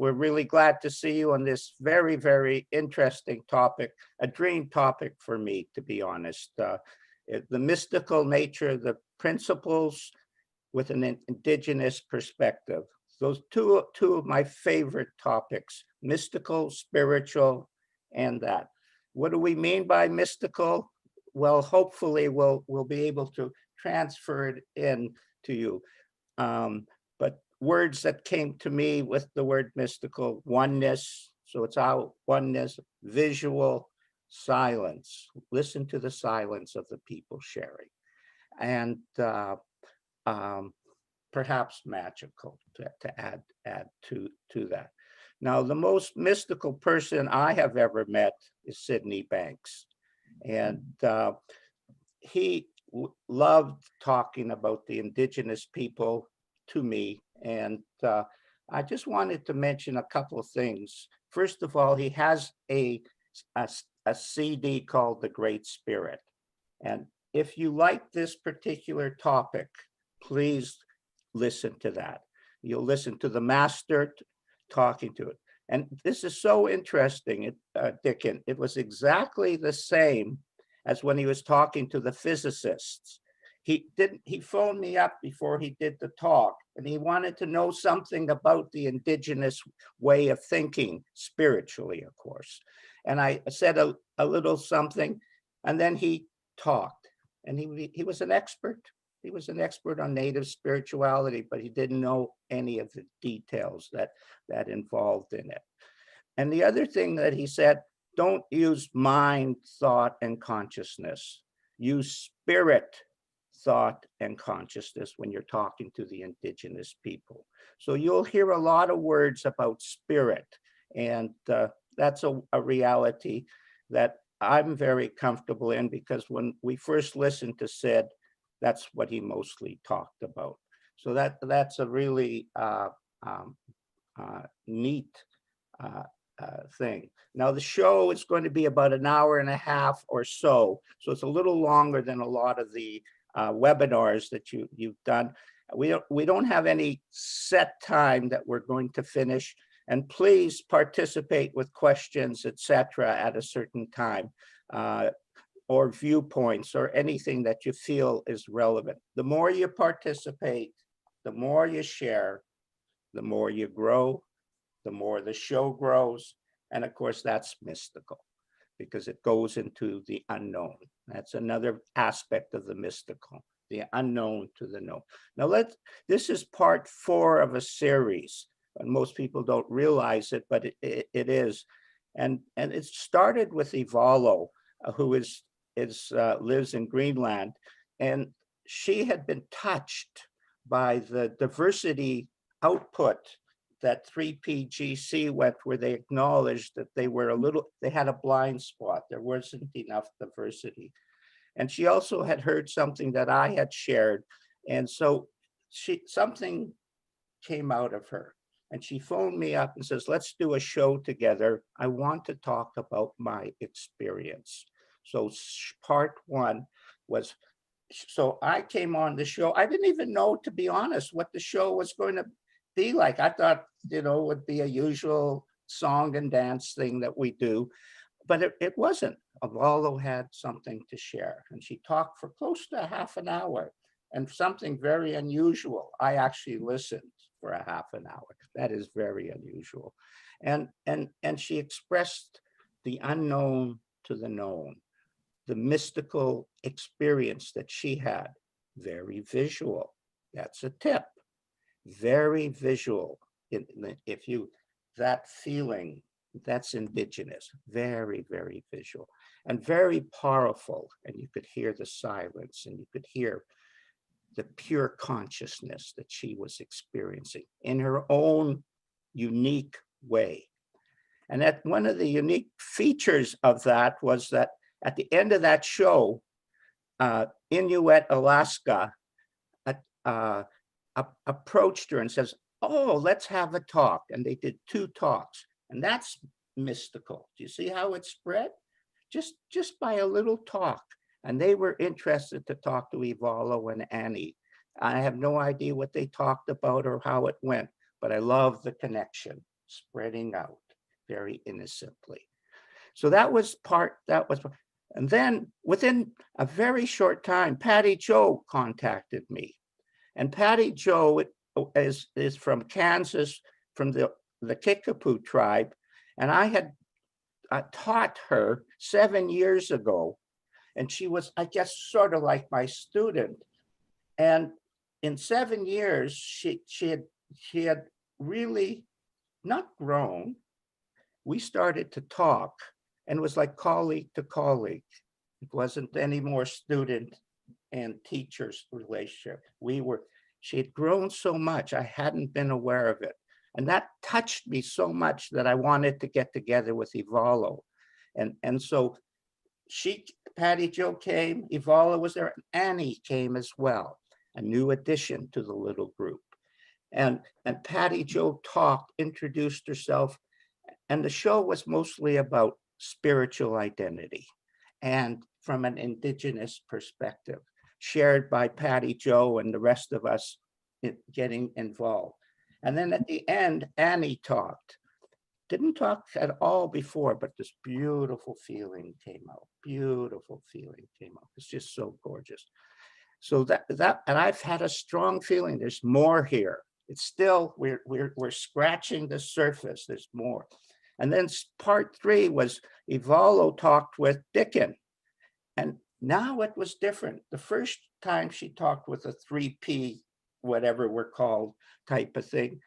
we're really glad to see you on this very, very interesting topic, a dream topic for me, to be honest. The mystical nature, the principles with an Indigenous perspective. Those two of my favorite topics, mystical, spiritual, and that. What do we mean by mystical? Well, hopefully we'll be able to transfer it in to you. But words that came to me with the word mystical: oneness, so it's our oneness, visual, silence. Listen to the silence of the people sharing. And perhaps magical to add to that. Now, the most mystical person I have ever met is Sydney Banks. And he loved talking about the Indigenous people to me. And I just wanted to mention a couple of things. First of all, he has a CD called The Great Spirit. And if you like this particular topic, please listen to that. You'll listen to the master talking to it. And this is so interesting, Dicken. It was exactly the same as when he was talking to the physicists. He phoned me up before he did the talk, and he wanted to know something about the Indigenous way of thinking, spiritually, of course. And I said a little something, and then he talked. And he was an expert. He was an expert on Native spirituality, but he didn't know any of the details that involved in it. And the other thing that he said, don't use mind, thought, and consciousness. Use spirit, thought, and consciousness when you're talking to the Indigenous people. So you'll hear a lot of words about spirit, and that's a reality that I'm very comfortable in, because when we first listened to Sid, that's what he mostly talked about. So that's a really neat thing. Now the show is going to be about an hour and a half or so. So it's a little longer than a lot of the webinars that you've done. We don't have any set time that we're going to finish. And please participate with questions, etc., at a certain time, or viewpoints, or anything that you feel is relevant. The more you participate, the more you share, the more you grow, the more the show grows. And of course, that's mystical, because it goes into the unknown. That's another aspect of the mystical, the unknown to the known. Now this is part 4 of a series. And most people don't realize it, but it is. And it started with Ivalo, who lives in Greenland. And she had been touched by the diversity output that 3PGC went, where they acknowledged that they had a blind spot. There wasn't enough diversity. And she also had heard something that I had shared. And so something came out of her. And she phoned me up and says, let's do a show together. I want to talk about my experience. So part 1 was, so I came on the show. I didn't even know, to be honest, what the show was going to be like. I thought, it would be a usual song and dance thing that we do, but it wasn't. Ivalo had something to share, and she talked for close to half an hour, and something very unusual. I actually listened for a half an hour. That is very unusual. And she expressed the unknown to the known, the mystical experience that she had. Very visual. That's a tip. Very visual. That feeling, that's Indigenous. Very, very visual and very powerful. And you could hear the silence, and you could hear the pure consciousness that she was experiencing in her own unique way. And that one of the unique features of that was that at the end of that show, Inuit Alaska approached her and says, oh, let's have a talk. And they did 2 talks. And that's mystical. Do you see how it spread? Just by a little talk. And they were interested to talk to Ivalo and Annie. I have no idea what they talked about or how it went, but I love the connection. spreading out very innocently. So that was part, and then within a very short time, Patti Jo contacted me. And Patti Jo is from Kansas, from the Kickapoo tribe. And I had taught her 7 years ago. And she was, I guess, sort of like my student. And in 7 years, she had really not grown. We started to talk, and it was like colleague to colleague. It wasn't any more student and teacher's relationship. She had grown so much, I hadn't been aware of it. And that touched me so much that I wanted to get together with Ivalo. And so Patti Jo came, Ivalo was there, Annie came as well, a new addition to the little group. And Patti Jo talked, introduced herself, and the show was mostly about spiritual identity and from an Indigenous perspective, shared by Patti Jo and the rest of us getting involved. And then at the end, Annie talked. Didn't talk at all before, but this beautiful feeling came out. Beautiful feeling came out. It's just so gorgeous. So and I've had a strong feeling there's more here. It's still, we're scratching the surface. There's more. And then part 3 was Ivalo talked with Dicken. And now it was different. The first time she talked with a 3P, whatever we're called, type of thing,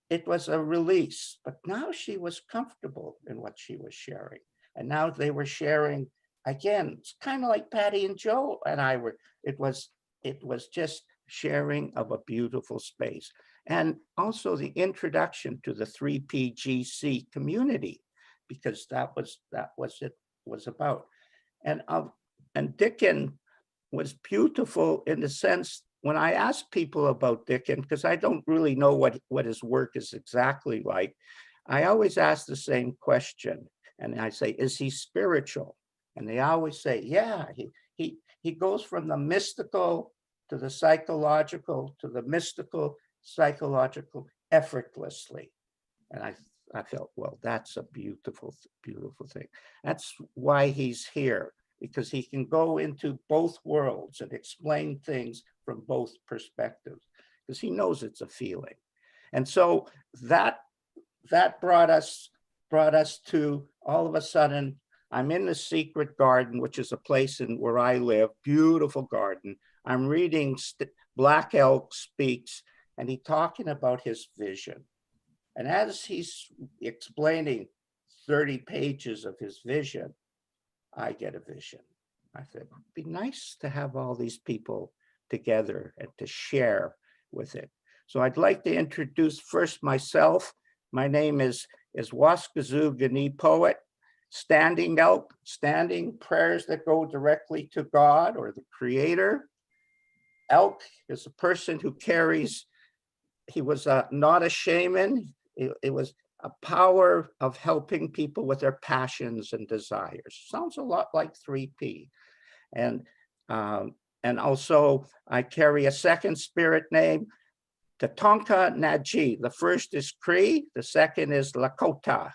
it was a release, but now she was comfortable in what she was sharing. And now they were sharing, again, it's kind of like Patti and Jo and I were, it was just sharing of a beautiful space. And also the introduction to the 3PGC community, because that was it was about. And Dicken was beautiful in the sense, when I ask people about Dicken, because I don't really know what his work is exactly like, I always ask the same question. And I say, is he spiritual? And they always say, yeah, he goes from the mystical to the psychological, to the mystical, psychological, effortlessly. And I felt, well, that's a beautiful, beautiful thing. That's why he's here, because he can go into both worlds and explain things from both perspectives, because he knows it's a feeling. And so that brought us to, all of a sudden, I'm in the Secret Garden, which is a place where I live, beautiful garden. I'm reading Black Elk Speaks, and he's talking about his vision. And as he's explaining 30 pages of his vision, I get a vision. I said, it'd be nice to have all these people together and to share with it. So I'd like to introduce first myself. My name is Waskazoo Gani Poet, standing elk, standing prayers that go directly to God or the Creator. Elk is a person who carries, he was not a shaman. It was a power of helping people with their passions and desires. Sounds a lot like 3P. And also I carry a second spirit name, Tatonka Naji. The first is Cree, the second is Lakota.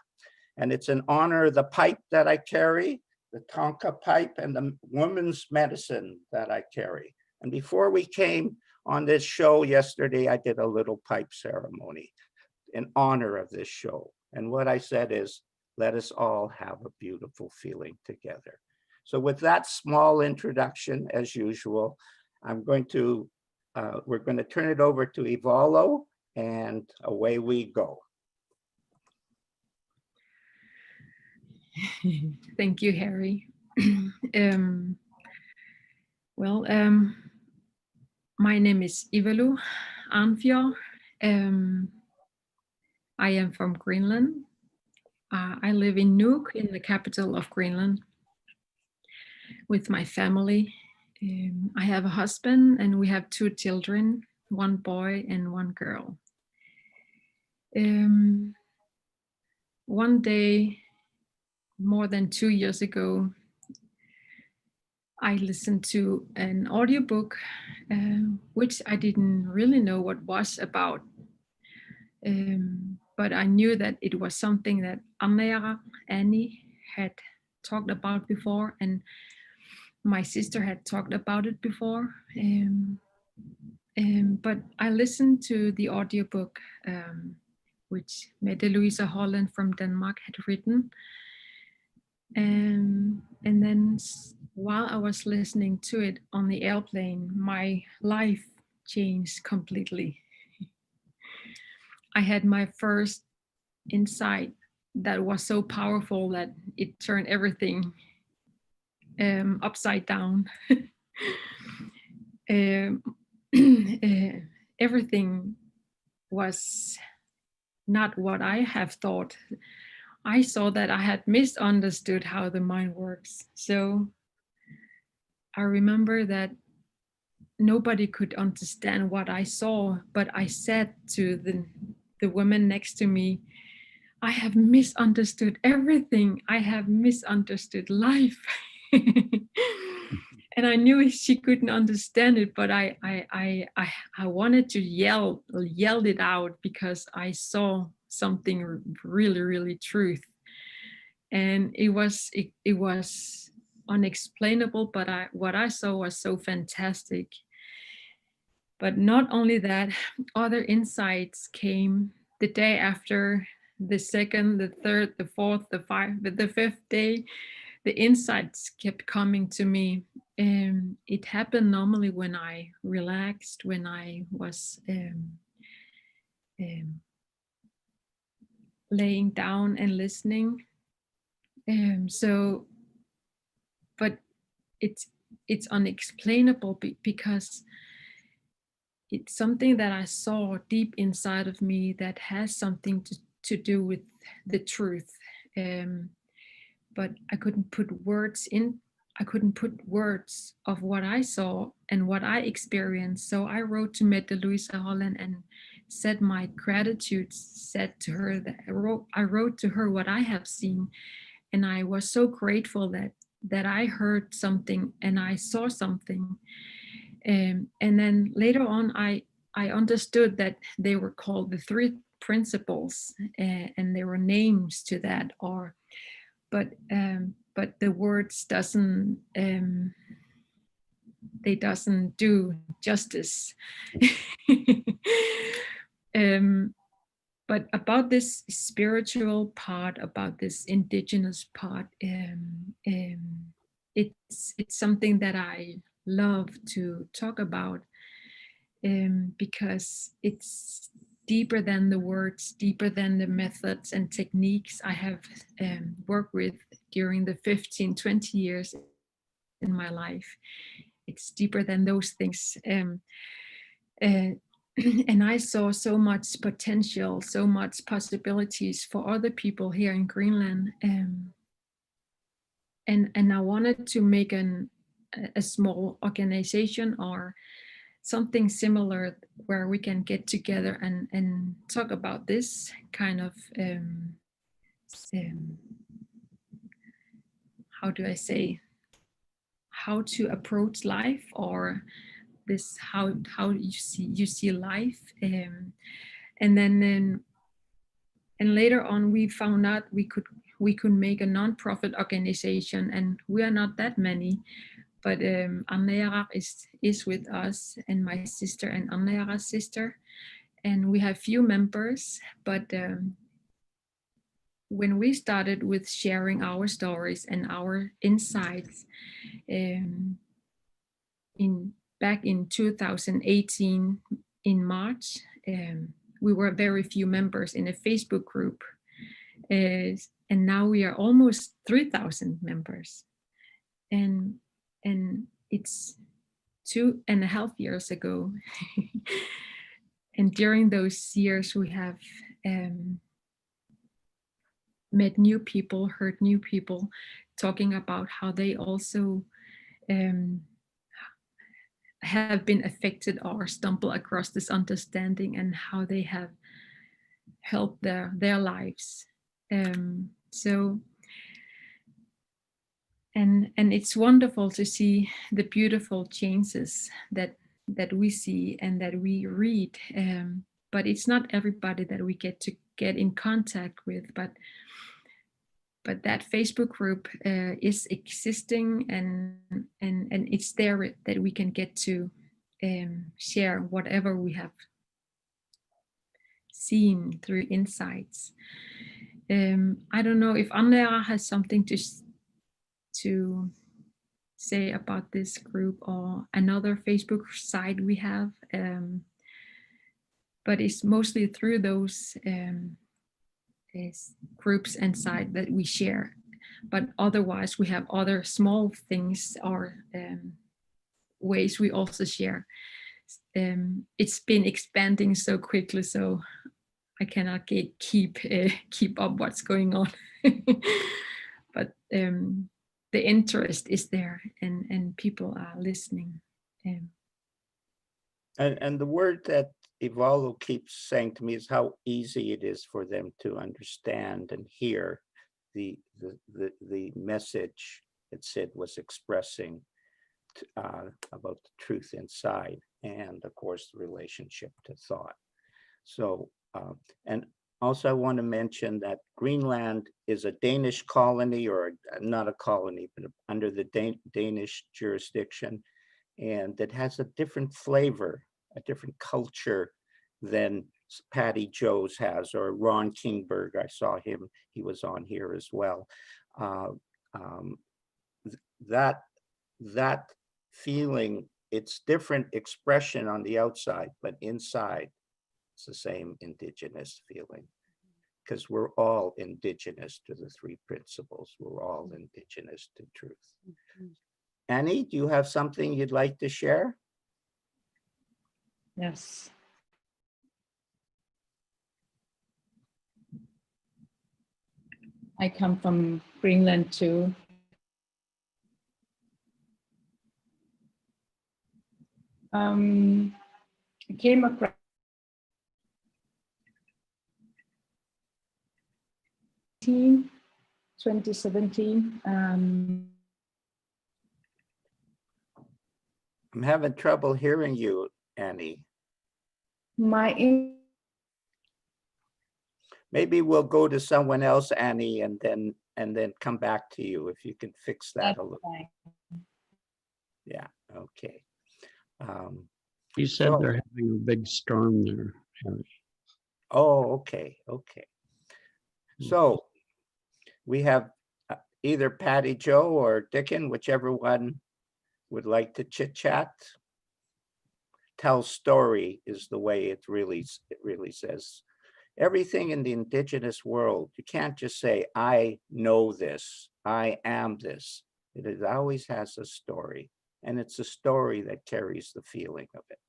And it's in honor of the pipe that I carry, the Tonka pipe, and the woman's medicine that I carry. And before we came on this show yesterday, I did a little pipe ceremony in honor of this show. And what I said is, let us all have a beautiful feeling together. So with that small introduction, as usual, we're going to turn it over to Ivalo, and away we go. Thank you, Harry. My name is Ivalo Anni. I am from Greenland. I live in Nuuk, in the capital of Greenland, with my family. I have a husband and we have 2 children, 1 boy and 1 girl. One day, more than 2 years ago, I listened to an audiobook, which I didn't really know what was about. but I knew that it was something that Ivalo Anni had talked about before, and my sister had talked about it before. But I listened to the audiobook, which Mette Louise Holland from Denmark had written. And then while I was listening to it on the airplane, my life changed completely. I had my first insight that was so powerful that it turned everything upside down. Everything was not what I have thought. I saw that I had misunderstood how the mind works. So I remember that nobody could understand what I saw, but I said to the woman next to me, I have misunderstood everything. I have misunderstood life. And I knew she couldn't understand it, but I wanted to yell it out because I saw something really, really truth. And it was unexplainable, but what I saw was so fantastic. But not only that, other insights came the day after, the second, the third, the fourth, the fifth day. The insights kept coming to me. It happened normally when I relaxed, when I was laying down and listening. But it's unexplainable because it's something that I saw deep inside of me that has something to do with the truth. But I couldn't put words in. I couldn't put words of what I saw and what I experienced. So I wrote to Mette Louise Holland and said my gratitude, said to her that I wrote to her what I have seen. And I was so grateful that I heard something and I saw something. And then later on, I understood that they were called the three principles, and there were names to that. But the words doesn't they doesn't do justice. But about this spiritual part, about this indigenous part, it's something that I love to talk about, because it's deeper than the words, deeper than the methods and techniques I have worked with during the 15-20 years in my life. It's deeper than those things. And I saw so much potential, so much possibilities for other people here in Greenland. And I wanted to make a small organization or something similar where we can get together and talk about this kind of how do I say, how to approach life, or this how you see life. And then and later on we found out we could make a non-profit organization, and we are not that many, but Anna is with us, and my sister and Anna's sister, and we have few members. But when we started with sharing our stories and our insights back in 2018 in March, we were very few members in a Facebook group, and now we are almost 3,000 members, and it's 2.5 years ago. And during those years we have met new people, heard new people talking about how they also have been affected or stumble across this understanding, and how they have helped their lives. So and it's wonderful to see the beautiful changes that we see and that we read, but it's not everybody that we get get in contact with, but that Facebook group is existing, and it's there that we can get to share whatever we have seen through insights. I don't know if Andrea has something to say about this group or another Facebook site we have, but it's mostly through those groups and sites that we share. But otherwise, we have other small things or ways we also share. It's been expanding so quickly, so I cannot keep up what's going on. But the interest is there, and people are listening. And the word that Ivalo keeps saying to me is how easy it is for them to understand and hear the message that Sid was expressing about the truth inside, and of course the relationship to thought. So, and also I want to mention that Greenland is a Danish colony, or not a colony, but under the Danish jurisdiction, and that has a different flavor, a different culture than Patti Jo's has, or Ron Kingberg. I saw him, he was on here as well. That feeling, it's different expression on the outside, but inside it's the same Indigenous feeling, because we're all Indigenous to the three principles. We're all Indigenous to truth. Annie, do you have something you'd like to share? Yes. I come from Greenland too. I came across 2017. I'm having trouble hearing you, Annie. Maybe we'll go to someone else, Annie, and then come back to you if you can fix that a little. Fine. Yeah, okay. You said so, they're having a big storm there, Harry. Oh, okay, okay. So we have either Patti Jo or Dicken, whichever one would like to chit chat. Tell story is the way it really says. Everything in the Indigenous world, you can't just say, I know this, I am this. It always has a story, and it's a story that carries the feeling of it,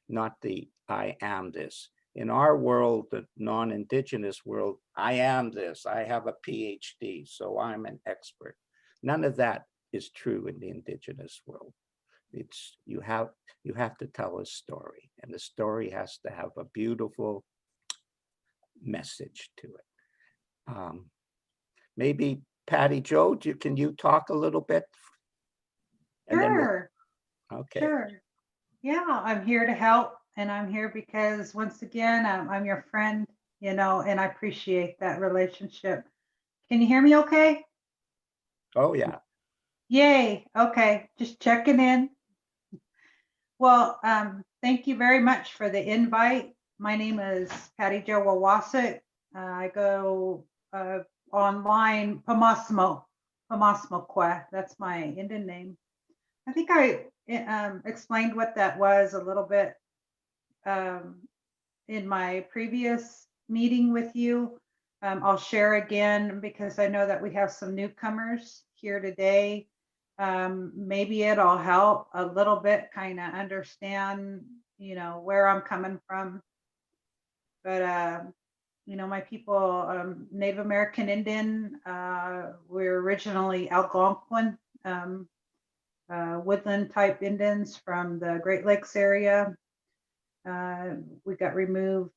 not the I am this. In our world, the non-Indigenous world, I am this, I have a PhD, so I'm an expert. None of that is true in the Indigenous world. It's you have to tell a story, and the story has to have a beautiful message to it. Maybe Patti Jo, can you talk a little bit? And Sure. Okay. Sure. Yeah, I'm here to help, and I'm here because once again, I'm your friend, and I appreciate that relationship. Can you hear me okay? Oh yeah. Yay. Okay. Just checking in. Well, thank you very much for the invite. My name is Patti Jo Wawasik. I go online, Pamasmo Kwe. That's my Indian name. I think I explained what that was a little bit in my previous meeting with you. I'll share again because I know that we have some newcomers here today. Maybe it'll help a little bit kind of understand, where I'm coming from. But, my people, Native American Indian, we're originally Algonquin, woodland type Indians from the Great Lakes area. We got removed,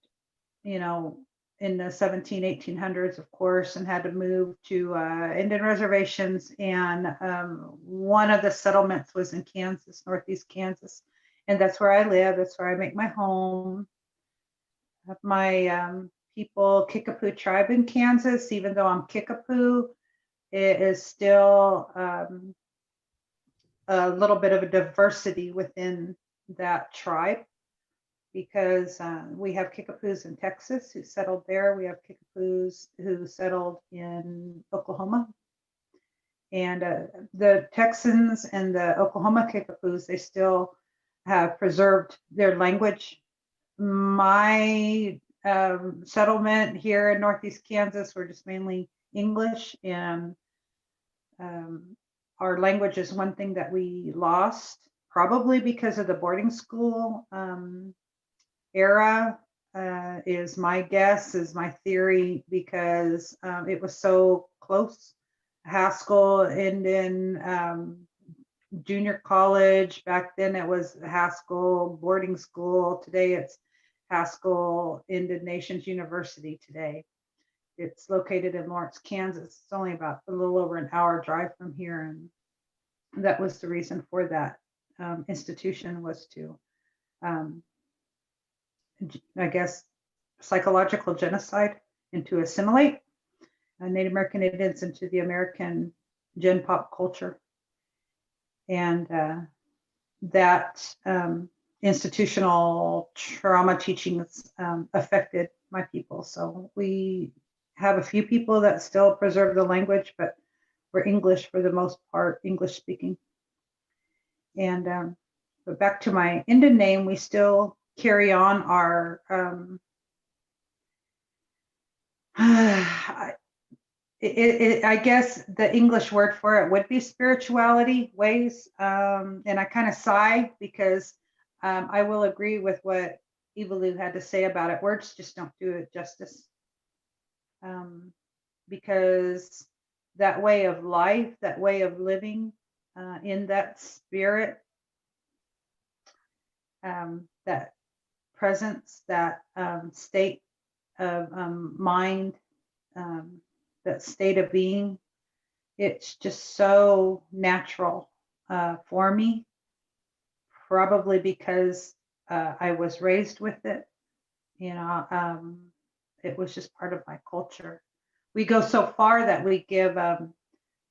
in the 1800s, of course, and had to move to Indian reservations. And one of the settlements was in Kansas, Northeast Kansas. And that's where I live. That's where I make my home. My people, Kickapoo tribe in Kansas, even though I'm Kickapoo, it is still a little bit of a diversity within that tribe, because we have Kickapoos in Texas who settled there. We have Kickapoos who settled in Oklahoma. And the Texans and the Oklahoma Kickapoos, they still have preserved their language. My settlement here in Northeast Kansas, we're just mainly English, and our language is one thing that we lost, probably because of the boarding school era, is my guess, is my theory, because it was so close. Haskell, Indian, junior college. Back then it was Haskell boarding school. Today it's Haskell Indian Nations University today. It's located in Lawrence, Kansas. It's only about a little over an hour drive from here. And that was the reason for that institution, was to, I guess, psychological genocide, and to assimilate Native American Indians into the American Gen Pop culture. And that institutional trauma teachings affected my people. So we have a few people that still preserve the language, but we're English for the most part, English speaking. And but back to my Indian name, we still carry on our I guess the English word for it would be spirituality ways. And I kind of sigh, because I will agree with what Ivalo had to say about it. Words just don't do it justice. Because that way of life, that way of living in that spirit, that presence, that state of mind, that state of being, it's just so natural for me, probably because I was raised with it. You know, it was just part of my culture. We go so far that we give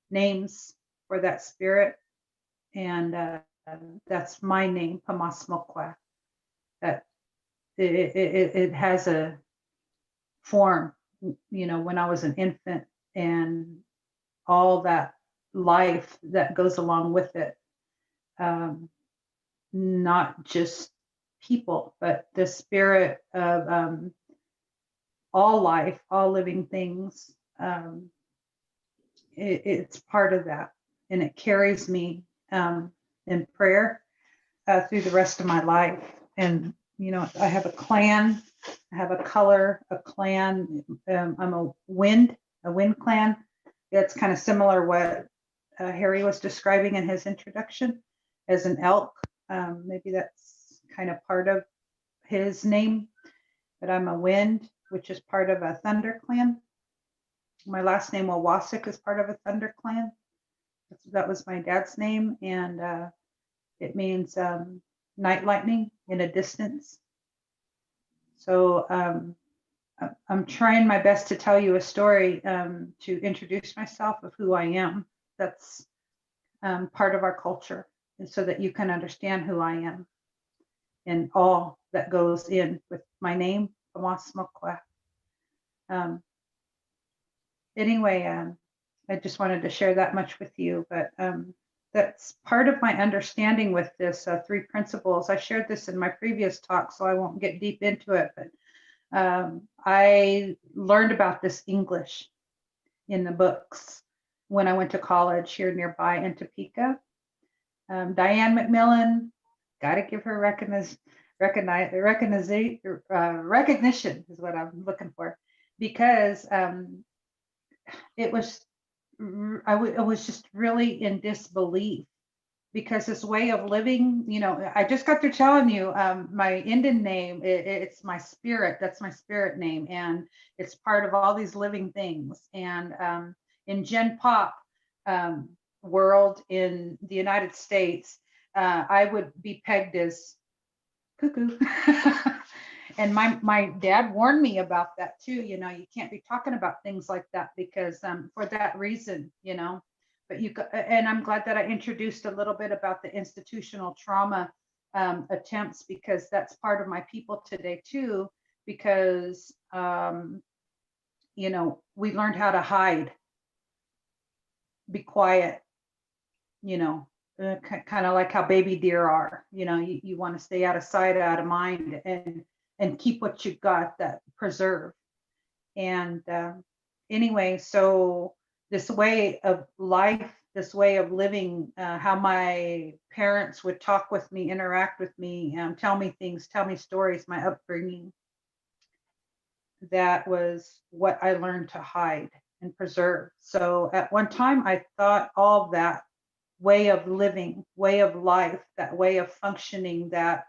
names for that spirit, and that's my name, Pamasmokwa. That it has a form, you know, when I was an infant, and all that life that goes along with it. Not just people, but the spirit of all life, all living things. It's part of that, and it carries me in prayer through the rest of my life. And you know, I have a clan, I have a color, a clan. I'm a wind clan. It's kind of similar what Harry was describing in his introduction as an elk. Maybe that's kind of part of his name, but I'm a wind, which is part of a thunder clan. My last name, Wawasik, is part of a thunder clan. That was my dad's name, and it means night lightning in a distance. So I'm trying my best to tell you a story to introduce myself of who I am. That's part of our culture, and so that you can understand who I am and all that goes in with my name, Pamasmokwa. Anyway, I just wanted to share that much with you, but that's part of my understanding with this 3 principles. I shared this in my previous talk, so I won't get deep into it, but I learned about this English in the books when I went to college here nearby in Topeka. Diane McMillan, got to give her recognition is what I'm looking for, because it was, I was just really in disbelief, because this way of living, you know, I just got through telling you my Indian name, it's my spirit, that's my spirit name, and it's part of all these living things. And in Gen Pop world in the United States, I would be pegged as cuckoo. and my dad warned me about that too. You know, you can't be talking about things like that because for that reason, you know. But and I'm glad that I introduced a little bit about the institutional trauma attempts, because that's part of my people today too. Because you know, we learned how to hide, be quiet, you know, kind of like how baby deer are. You know, you want to stay out of sight, out of mind, and keep what you got, that preserve. And anyway, so this way of life, this way of living, how my parents would talk with me, interact with me, tell me things, tell me stories, my upbringing, that was what I learned to hide and preserve. So at one time, I thought all of that way of living, way of life, that way of functioning, that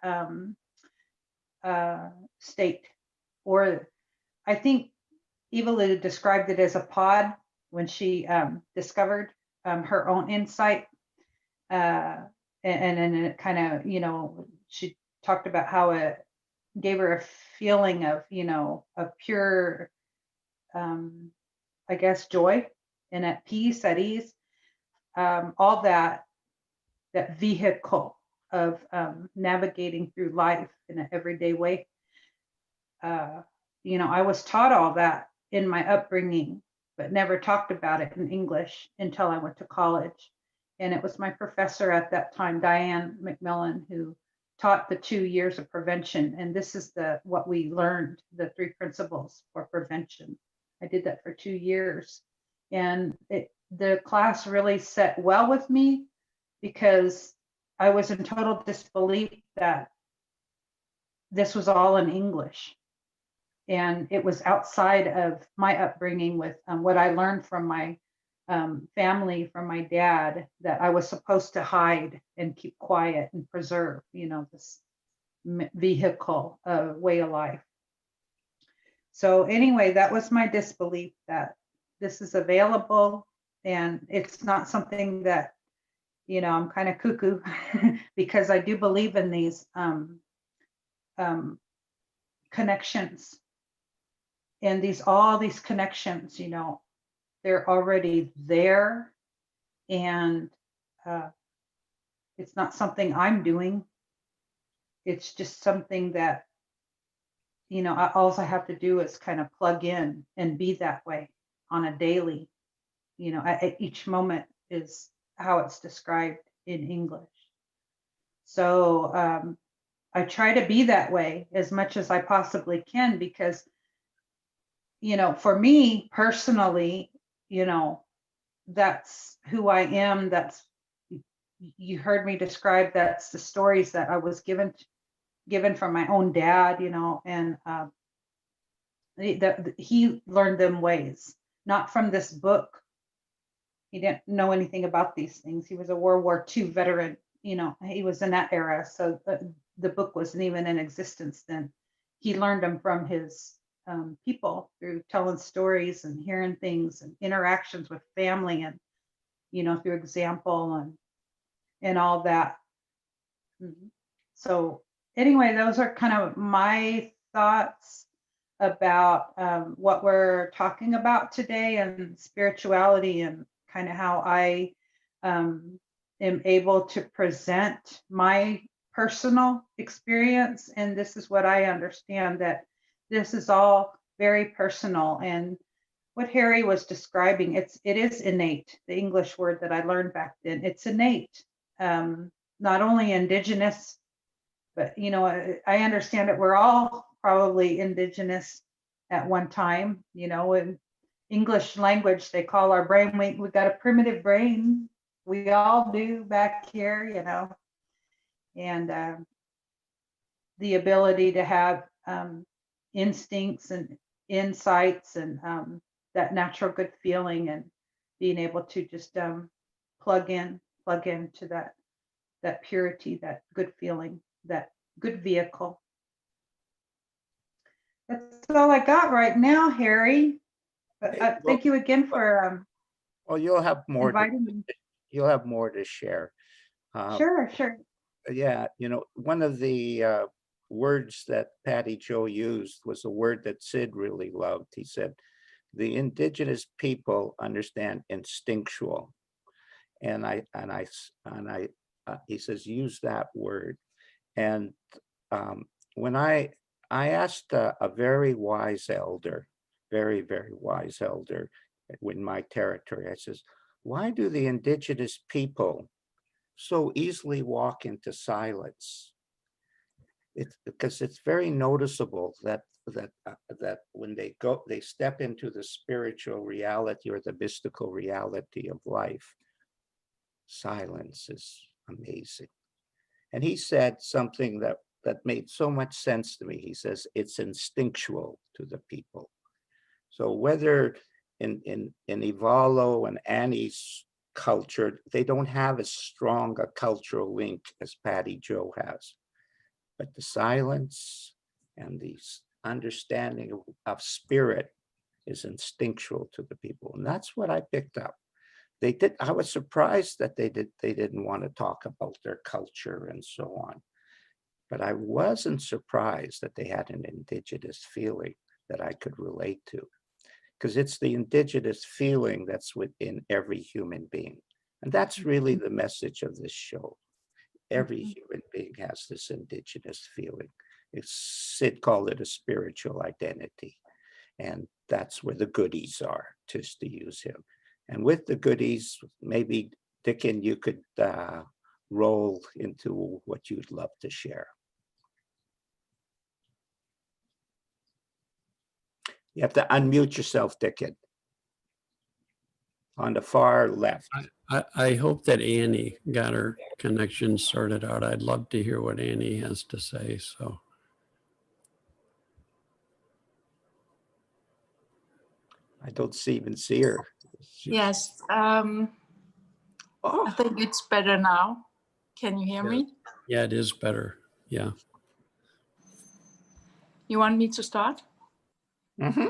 state, or I think Ivalo described it as a pod when she discovered her own insight. And it kind of, you know, she talked about how it gave her a feeling of, you know, of pure, I guess, joy and at peace, at ease. All that vehicle of navigating through life in an everyday way. You know, I was taught all that in my upbringing, but never talked about it in English until I went to college. And it was my professor at that time, Diane McMillan, who taught the 2 years of prevention. And this is what we learned, the 3 principles for prevention. I did that for 2 years. And the class really set well with me, because I was in total disbelief that this was all in English. And it was outside of my upbringing with what I learned from my family, from my dad, that I was supposed to hide and keep quiet and preserve, you know, this vehicle way of life. So anyway, that was my disbelief that this is available, and it's not something that, you know, I'm kind of cuckoo because I do believe in these connections, and all these connections, you know, they're already there, and it's not something I'm doing. It's just something that, you know, all I have to do is kind of plug in and be that way on a daily, you know, at each moment is how it's described in English. So I try to be that way as much as I possibly can, because, you know, for me personally, you know, that's who I am. That's, you heard me describe, that's the stories that I was given from my own dad, you know, and he learned them ways, not from this book. He didn't know anything about these things. He was a World War II veteran, you know, he was in that era. So the book wasn't even in existence then. He learned them from his people through telling stories and hearing things and interactions with family, and, you know, through example and all that. So anyway, those are kind of my thoughts about what we're talking about today, and spirituality, and kind of how I am able to present my personal experience. And this is what I understand, that this is all very personal. And what Harry was describing, it is innate, the English word that I learned back then. It's innate, not only Indigenous, but, you know, I understand that we're all probably Indigenous at one time. You know, in English language, they call our brain, we got a primitive brain. We all do back here, you know, and the ability to have instincts and insights, and that natural good feeling, and being able to just plug into that purity, that good feeling, that good vehicle. That's all I got right now, Harry. But Hey, thank you again for Well, you'll have more. inviting me. You'll have more to share. Sure. Yeah, you know, one of the words that Patti Jo used was a word that Sid really loved. He said, the indigenous people understand instinctual. And he says, use that word. And when I asked a very wise elder, very, very wise elder in my territory, I says, why do the indigenous people so easily walk into silence? It's because it's very noticeable that when they step into the spiritual reality or the mystical reality of life, silence is amazing. And he said something that made so much sense to me. He says it's instinctual to the people. So whether in Ivalo and Annie's culture, they don't have as strong a cultural link as Patti Jo has, but the silence and the understanding of spirit is instinctual to the people, and that's what I picked up. I was surprised that they didn't want to talk about their culture and so on. But I wasn't surprised that they had an indigenous feeling that I could relate to, because it's the indigenous feeling that's within every human being. And that's really the message of this show. Every human being has this indigenous feeling. Sid called it a spiritual identity. And that's where the goodies are, just to use him. And with the goodies, maybe Dicken, you could roll into what you'd love to share. You have to unmute yourself, Dicken. On the far left. I hope that Annie got her connection sorted out. I'd love to hear what Annie has to say. So. I don't even see her. Yes, I think it's better now. Can you hear me? Yeah, it is better. Yeah. You want me to start? Mm-hmm.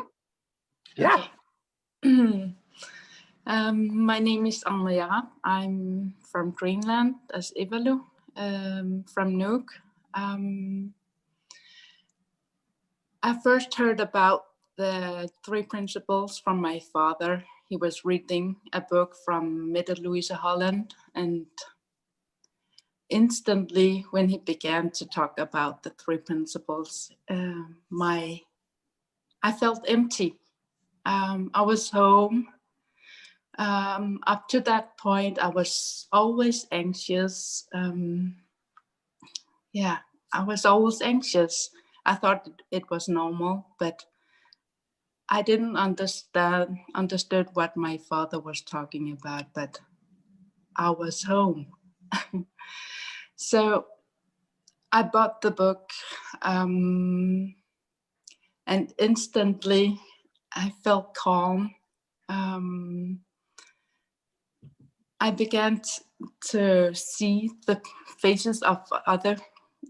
Yeah. Okay. My name is Anna. I'm from Greenland, as Ivalo, from Nuuk. I first heard about the 3 principles from my father. He was reading a book from Middle Louisa, Holland, and instantly when he began to talk about the 3 principles, I felt empty. I was home. Up to that point, I was always anxious. I was always anxious. I thought it was normal, but I didn't understood what my father was talking about, but I was home. So I bought the book, and instantly I felt calm. I began to see the faces of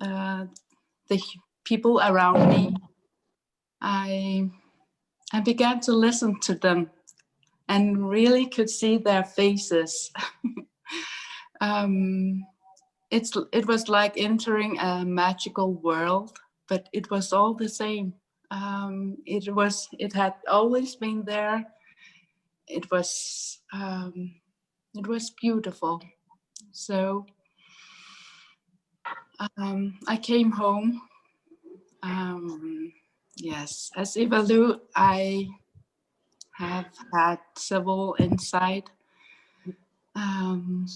the people around me. I began to listen to them and really could see their faces. It was like entering a magical world, but it was all the same. It had always been there. It was beautiful. So I came home. Yes, as Ivalo, I have had several insight,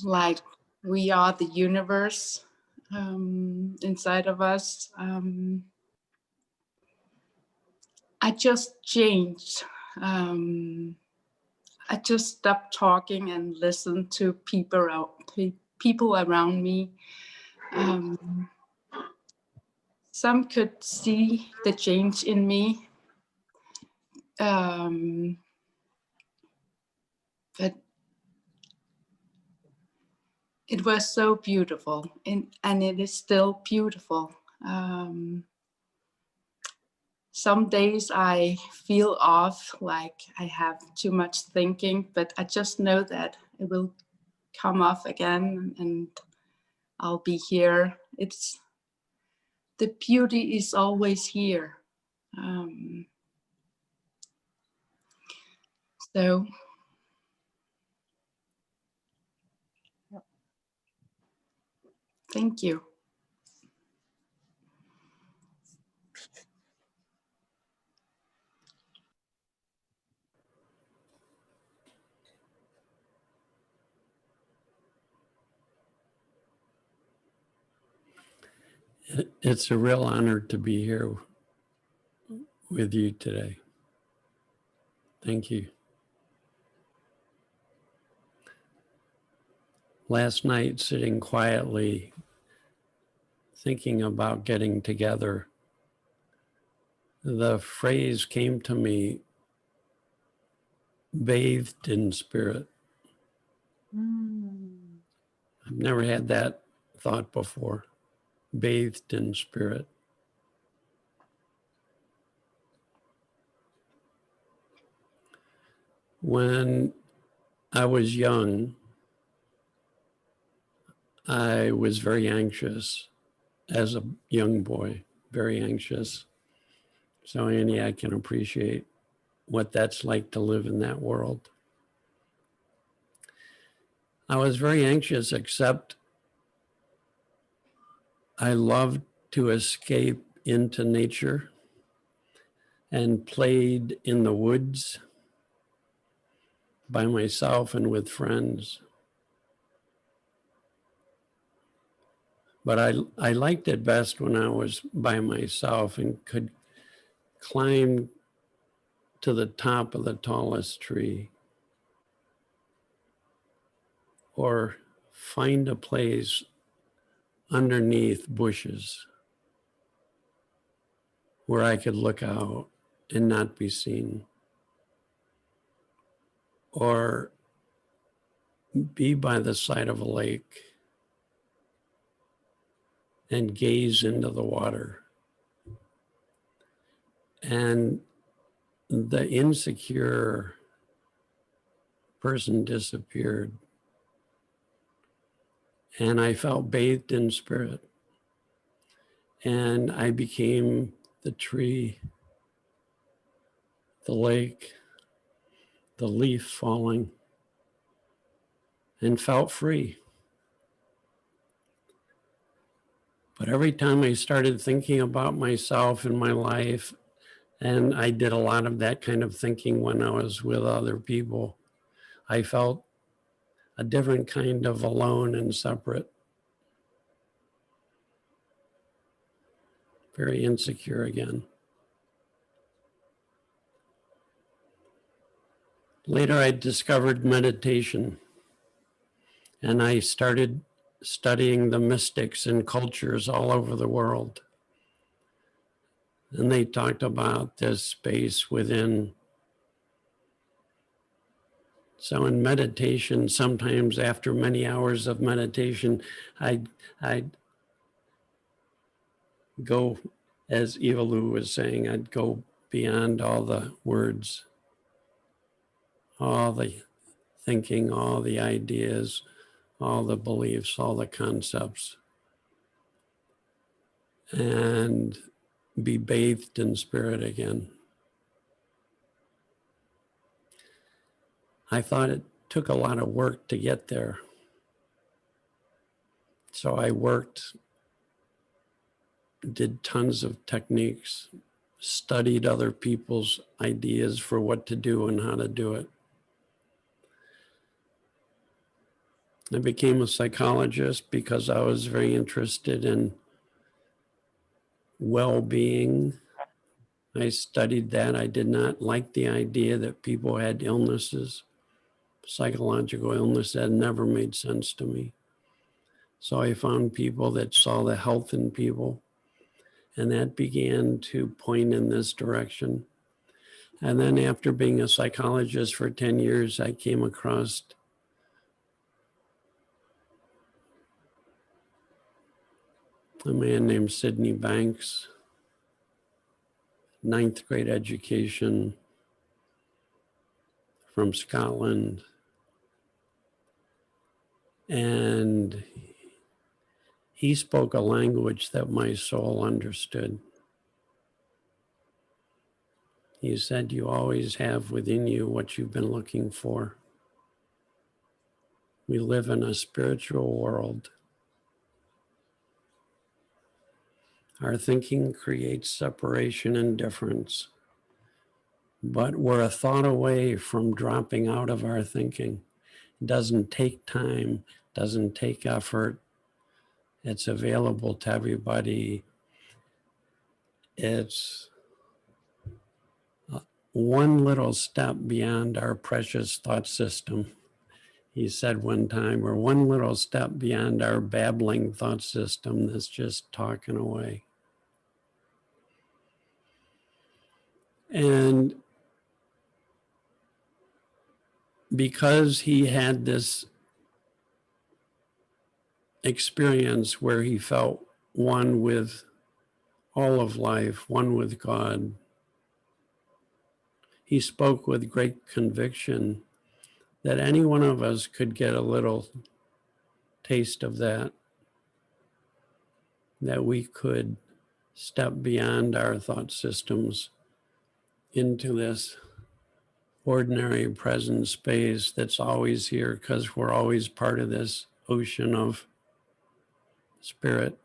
like we are the universe inside of us. I just changed. I just stopped talking and listened to people around me. Some could see the change in me. But it was so beautiful, and it is still beautiful. Some days I feel off, like I have too much thinking, but I just know that it will come off again and I'll be here. the beauty is always here. So thank you. It's a real honor to be here with you today. Thank you. Last night, sitting quietly, thinking about getting together, the phrase came to me, bathed in spirit. I've never had that thought before, bathed in spirit. When I was young, I was very anxious as a young boy, very anxious. So Annie, I can appreciate what that's like to live in that world. I was very anxious, except I loved to escape into nature and played in the woods by myself and with friends. But I liked it best when I was by myself and could climb to the top of the tallest tree or find a place underneath bushes where I could look out and not be seen, or be by the side of a lake and gaze into the water. And the insecure person disappeared. And I felt bathed in spirit. And I became the tree, the lake, the leaf falling, and felt free. But every time I started thinking about myself and my life, and I did a lot of that kind of thinking when I was with other people, I felt a different kind of alone and separate, very insecure again. Later, I discovered meditation, and I started studying the mystics and cultures all over the world. And they talked about this space within. So in meditation, sometimes after many hours of meditation, I'd go, as Ivalo was saying, I'd go beyond all the words, all the thinking, all the ideas, all the beliefs, all the concepts, and be bathed in spirit again. I thought it took a lot of work to get there. So I worked, did tons of techniques, studied other people's ideas for what to do and how to do it. I became a psychologist because I was very interested in well-being. I studied that. I did not like the idea that people had illnesses, psychological illness. That never made sense to me. So I found people that saw the health in people, and that began to point in this direction. And then after being a psychologist for 10 years, I came across a man named Sydney Banks, 9th grade education from Scotland. And He spoke a language that my soul understood. He said, you always have within you what you've been looking for. We live in a spiritual world. Our thinking creates separation and difference, but we're a thought away from dropping out of our thinking. It doesn't take time, doesn't take effort. It's available to everybody. It's one little step beyond our precious thought system. He said one time, we're one little step beyond our babbling thought system that's just talking away. And because he had this experience where he felt one with all of life, one with God, he spoke with great conviction that any one of us could get a little taste of that, that we could step beyond our thought systems into this ordinary present space that's always here because we're always part of this ocean of spirit.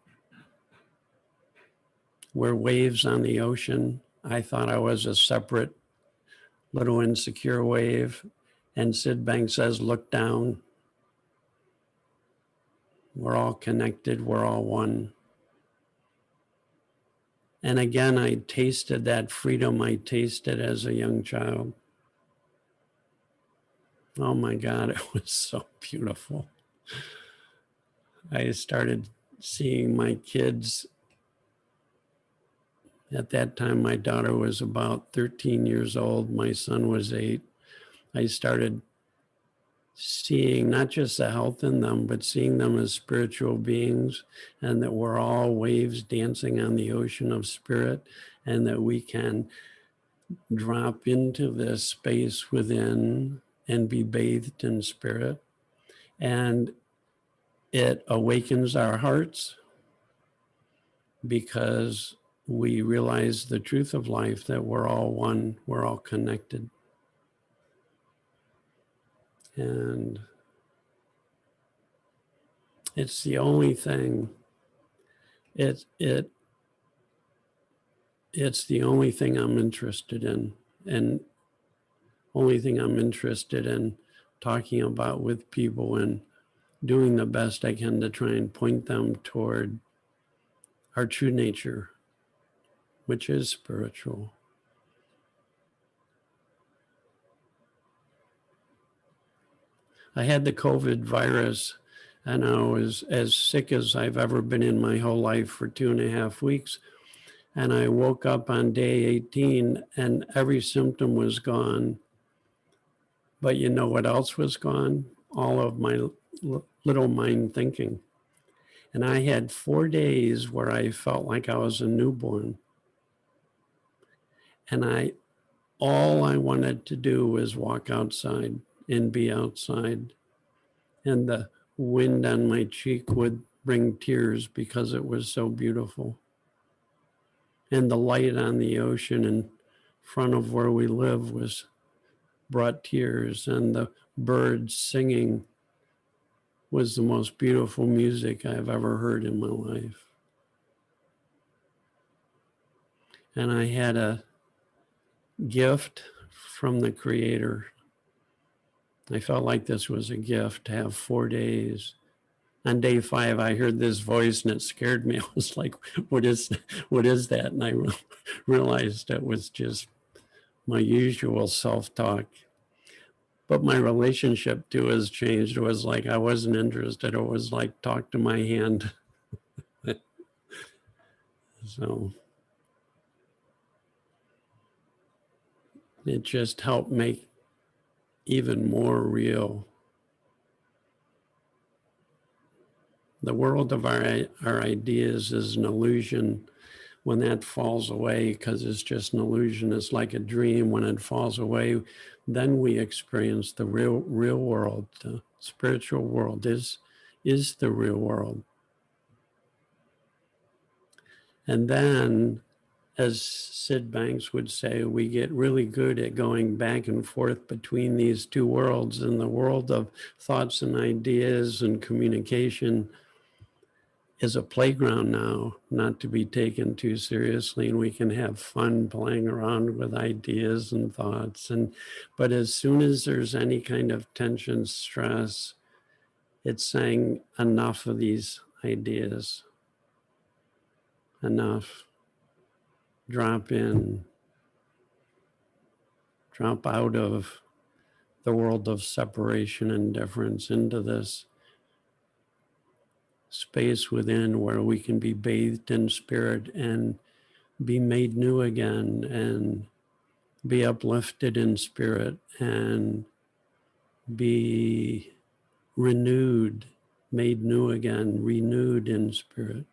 We're waves on the ocean. I thought I was a separate little insecure wave. And Sid Banks says, look down. We're all connected. We're all one. And again, I tasted that freedom I tasted as a young child. Oh my God, it was so beautiful. I started seeing my kids. At that time, my daughter was about 13 years old. My son was 8. I started seeing not just the health in them, but seeing them as spiritual beings, and that we're all waves dancing on the ocean of spirit, and that we can drop into this space within and be bathed in spirit. And it awakens our hearts because we realize the truth of life, that we're all one, we're all connected. And it's the only thing, it's the only thing I'm interested in, and only thing I'm interested in talking about with people and doing the best I can to try and point them toward our true nature, which is spiritual. I had the COVID virus, and I was as sick as I've ever been in my whole life for 2.5 weeks. And I woke up on day 18 and every symptom was gone. But you know what else was gone? All of my little mind thinking. And I had 4 days where I felt like I was a newborn. And all I wanted to do was walk outside and be outside. And the wind on my cheek would bring tears because it was so beautiful. And the light on the ocean in front of where we live brought tears, and the birds singing was the most beautiful music I've ever heard in my life. And I had a gift from the Creator. I felt like this was a gift to have 4 days. On day 5, I heard this voice and it scared me. I was like, what is that? And I realized it was just my usual self-talk. But my relationship to it has changed. It was like I wasn't interested. It was like talk to my hand. So it just helped make even more real the world of our ideas is an illusion. When that falls away, because it's just an illusion, it's like a dream. When it falls away, then we experience the real world. The spiritual world is the real world. And then, as Sid Banks would say, we get really good at going back and forth between these two worlds. And the world of thoughts and ideas and communication is a playground now, not to be taken too seriously, and we can have fun playing around with ideas and thoughts. But as soon as there's any kind of tension, stress, it's saying enough of these ideas, enough. Drop in, drop out of the world of separation and difference into this space within where we can be bathed in spirit and be made new again and be uplifted in spirit and be renewed, made new again, renewed in spirit.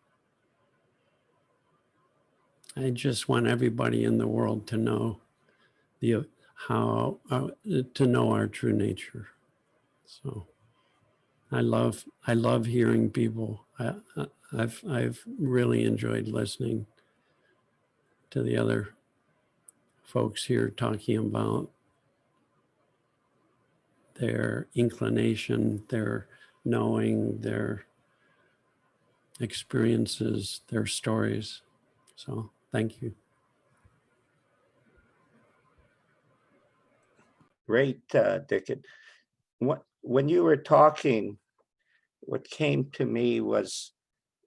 I just want everybody in the world to know to know our true nature. So I love hearing people. I've really enjoyed listening to the other folks here talking about their inclination, their knowing, their experiences, their stories. So thank you. Great, Dicken. When you were talking, what came to me was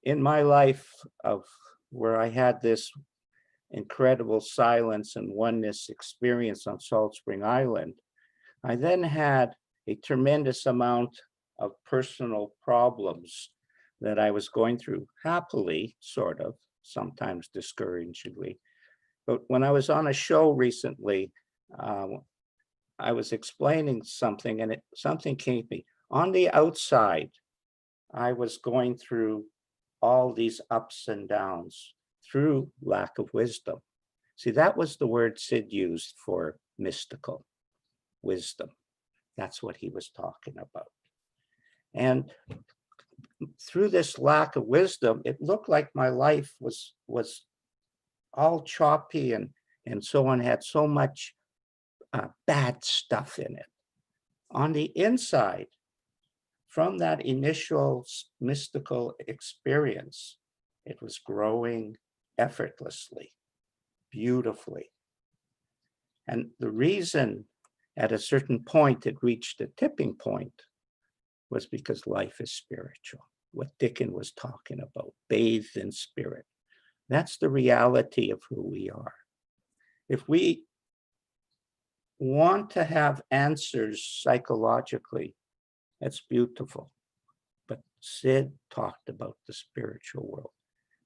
in my life of where I had this incredible silence and oneness experience on Salt Spring Island, I then had a tremendous amount of personal problems that I was going through, happily, sort of, sometimes discouragingly. But when I was on a show recently, I was explaining something and something came to me. On the outside, I was going through all these ups and downs through lack of wisdom. See, that was the word Sid used for mystical wisdom. That's what he was talking about. And through this lack of wisdom, it looked like my life was all choppy and so on, had so much bad stuff in it. On the inside, from that initial mystical experience, it was growing effortlessly, beautifully. And the reason at a certain point it reached a tipping point was because life is spiritual, what Dicken was talking about, bathed in spirit. That's the reality of who we are. If we want to have answers psychologically, that's beautiful. But Sid talked about the spiritual world.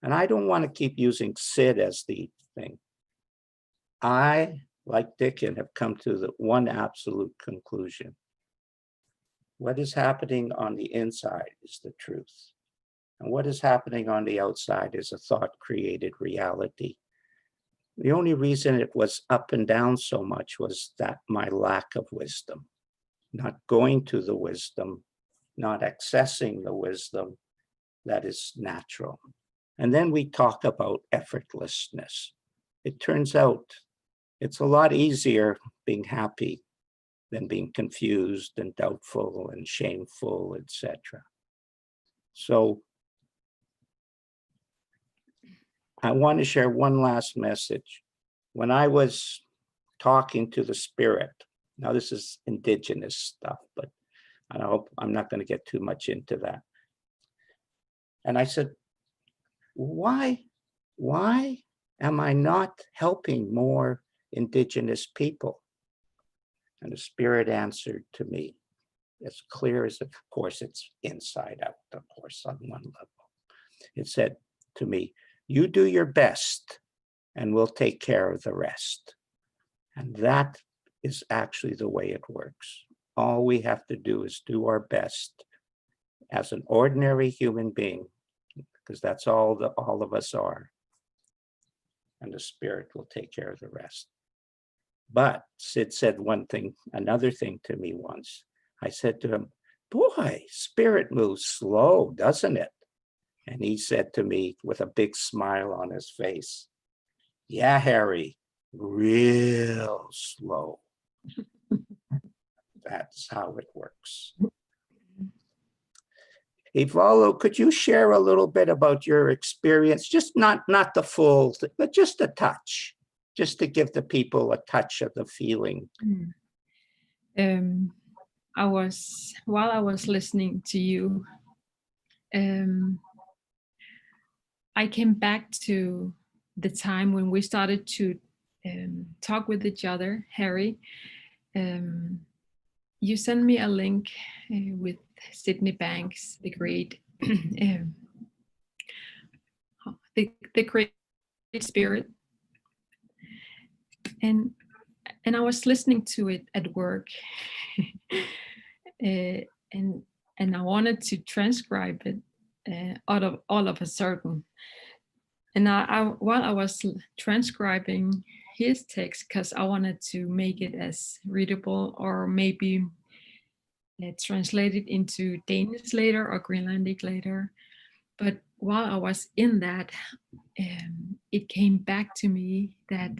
And I don't want to keep using Sid as the thing. I, like Dicken, have come to the one absolute conclusion. What is happening on the inside is the truth. And what is happening on the outside is a thought-created reality. The only reason it was up and down so much was that my lack of wisdom, not going to the wisdom, not accessing the wisdom that is natural. And then we talk about effortlessness. It turns out it's a lot easier being happy than being confused and doubtful and shameful, etc. So I want to share one last message. When I was talking to the spirit, now this is indigenous stuff, but I hope I'm not going to get too much into that. And I said, why am I not helping more indigenous people? And the spirit answered to me, as clear as, of course, it's inside out, of course, on one level. It said to me, you do your best and we'll take care of the rest. And that is actually the way it works. All we have to do is do our best as an ordinary human being, because that's all of us are. And the spirit will take care of the rest. But Sid said another thing to me once. I said to him, boy, spirit moves slow, doesn't it? And he said to me with a big smile on his face, "Yeah, Harry, real slow." That's how it works. Ivalo, could you share a little bit about your experience? Just not the full, but just a touch, just to give the people a touch of the feeling. While I was listening to you, I came back to the time when we started to talk with each other, Harry. You sent me a link with Sydney Banks, the great, the great spirit, and I was listening to it at work, and I wanted to transcribe it all of a sudden. And while I was transcribing his text, because I wanted to make it as readable, or maybe translate it into Danish later or Greenlandic later. But while I was in that, it came back to me that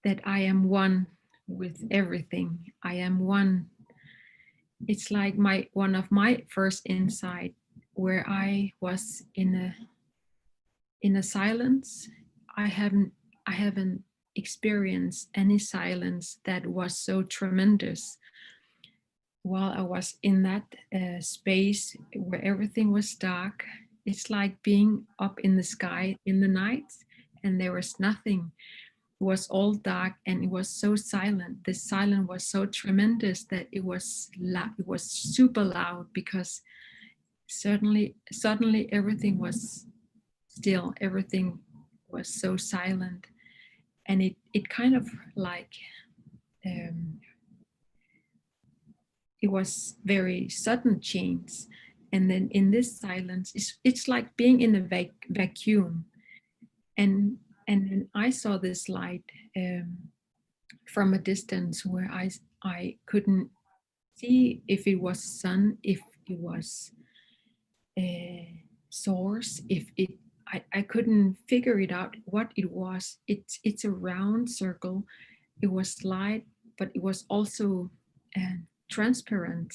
that I am one with everything. I am one. It's like one of my first insight, where I was in a silence. I haven't experienced any silence that was so tremendous. While I was in that space where everything was dark, it's like being up in the sky in the night, and there was nothing. It was all dark, and it was so silent. The silence was so tremendous that it was super loud, because suddenly everything was still. Everything was so silent, and it kind of like it was very sudden change. And then in this silence, it's like being in a vacuum. And then I saw this light from a distance, where I couldn't see if it was sun, if it was a source, if it I couldn't figure it out what it was. It's a round circle. It was light, but it was also transparent,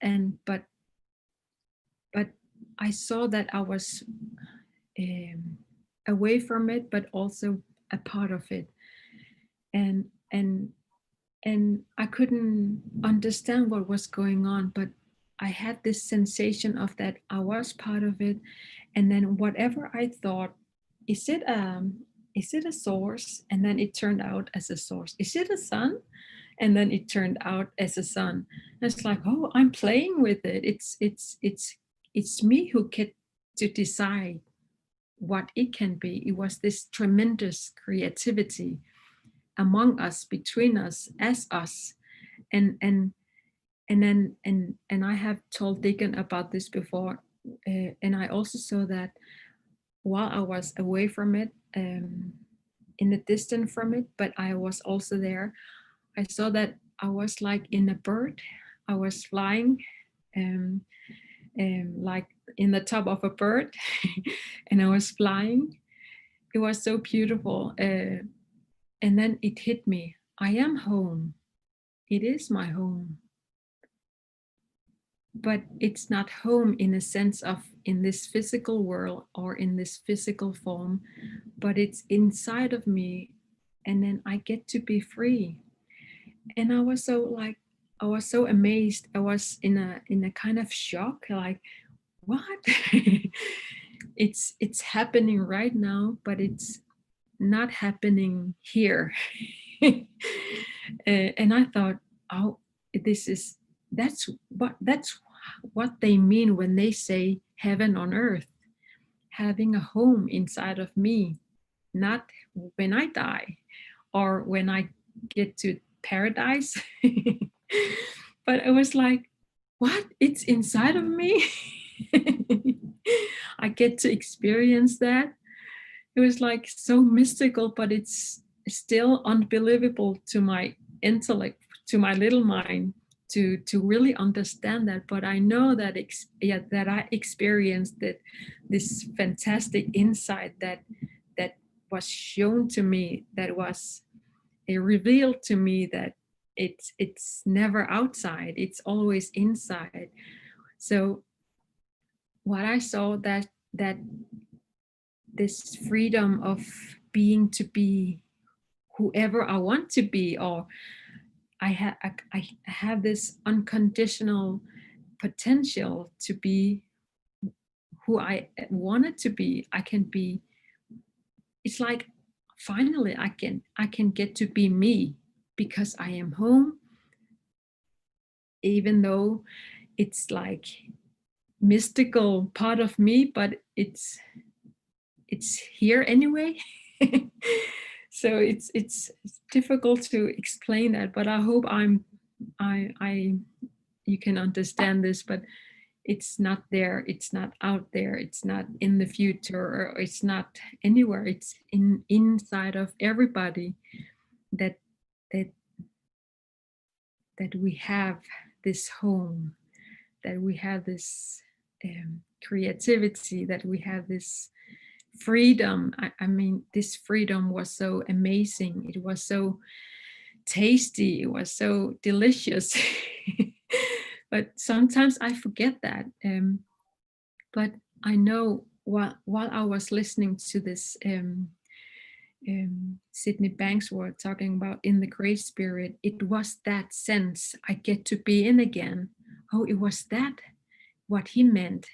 and but I saw that I was away from it, but also a part of it, and I couldn't understand what was going on, but I had this sensation of that I was part of it. And then whatever I thought, is it a source? And then it turned out as a source. Is it a sun? And then it turned out as a sun. And it's like, oh, I'm playing with it. It's me who get to decide what it can be. It was this tremendous creativity among us, between us, as us. And I have told Dicken about this before, and I also saw that while I was away from it, in the distance from it, but I was also there. I saw that I was like in a bird. I was flying, like in the top of a bird, and I was flying. It was so beautiful. And then it hit me. I am home. It is my home. But it's not home in a sense of in this physical world or in this physical form, but it's inside of me. And then I get to be free. And I was so amazed. I was in a kind of shock, like, what? It's happening right now, but it's not happening here. And I thought, oh, that's what they mean when they say heaven on earth, having a home inside of me, not when I die or when I get to paradise. But it was like, what? It's inside of me. I get to experience that. It was like so mystical, but it's still unbelievable to my intellect, to my little mind. to really understand that. But I know that that I experienced that this fantastic insight that was shown to me, that was revealed to me, that it's never outside, it's always inside. So what I saw, that this freedom of being, to be whoever I want to be, or I have this unconditional potential to be who I wanted to be. I can be. It's like finally I can get to be me, because I am home, even though it's like mystical part of me, but it's here anyway. So it's difficult to explain that, but I hope I you can understand this. But it's not there, it's not out there, it's not in the future, or it's not anywhere. It's inside of everybody, that that that we have this home, that we have this creativity, that we have this freedom. I mean, this freedom was so amazing. It was so tasty. It was so delicious. But sometimes I forget that. But I know while I was listening to this, Sydney Banks were talking about in the Great Spirit, it was that sense I get to be in again. Oh, it was that what he meant.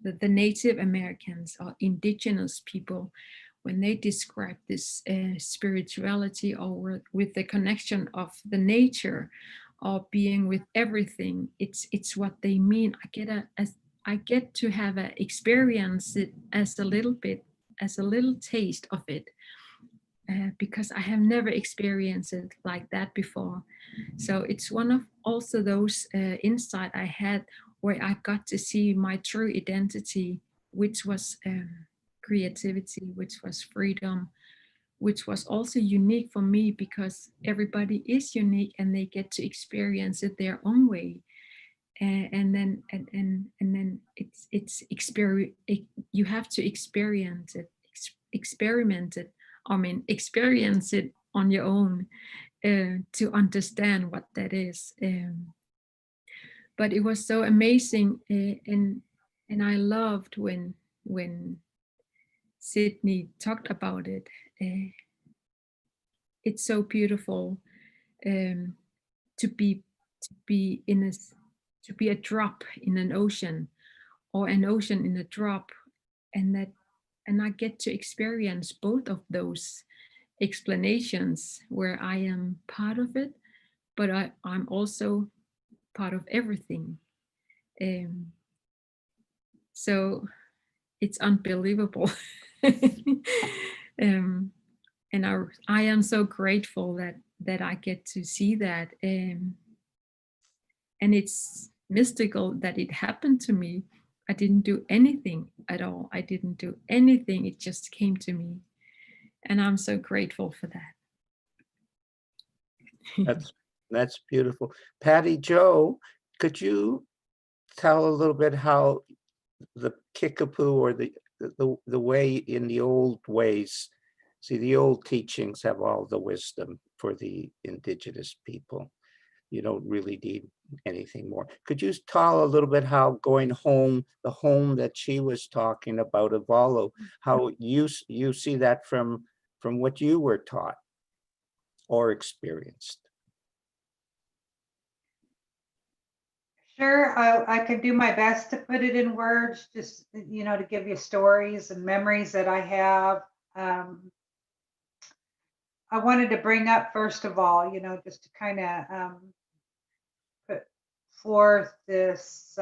The Native Americans or Indigenous people, when they describe this spirituality, or with the connection of the nature, or being with everything, it's what they mean. I get to have a experience it as a little bit, as a little taste of it, because I have never experienced it like that before. So it's one of also those insight I had, where I got to see my true identity, which was creativity, which was freedom, which was also unique for me, because everybody is unique and they get to experience it their own way. And then you have to experience it, experiment it. I mean, experience it on your own to understand what that is. But it was so amazing, and I loved when Sydney talked about it. It's so beautiful to be in a to be a drop in an ocean, or an ocean in a drop, and I get to experience both of those explanations, where I am part of it, but I'm also part of everything. So it's unbelievable. And I am so grateful that I get to see that. And it's mystical that it happened to me. I didn't do anything at all. I didn't do anything. It just came to me. And I'm so grateful for that. That's beautiful. Patti Jo, could you tell a little bit how the Kickapoo, or the way in the old ways, see, the old teachings have all the wisdom for the Indigenous people. You don't really need anything more. Could you tell a little bit how going home, the home that she was talking about, Ivalo, how you see that from what you were taught or experienced? Sure, I could do my best to put it in words, just, to give you stories and memories that I have. I wanted to bring up, first of all, just to kind of put forth this,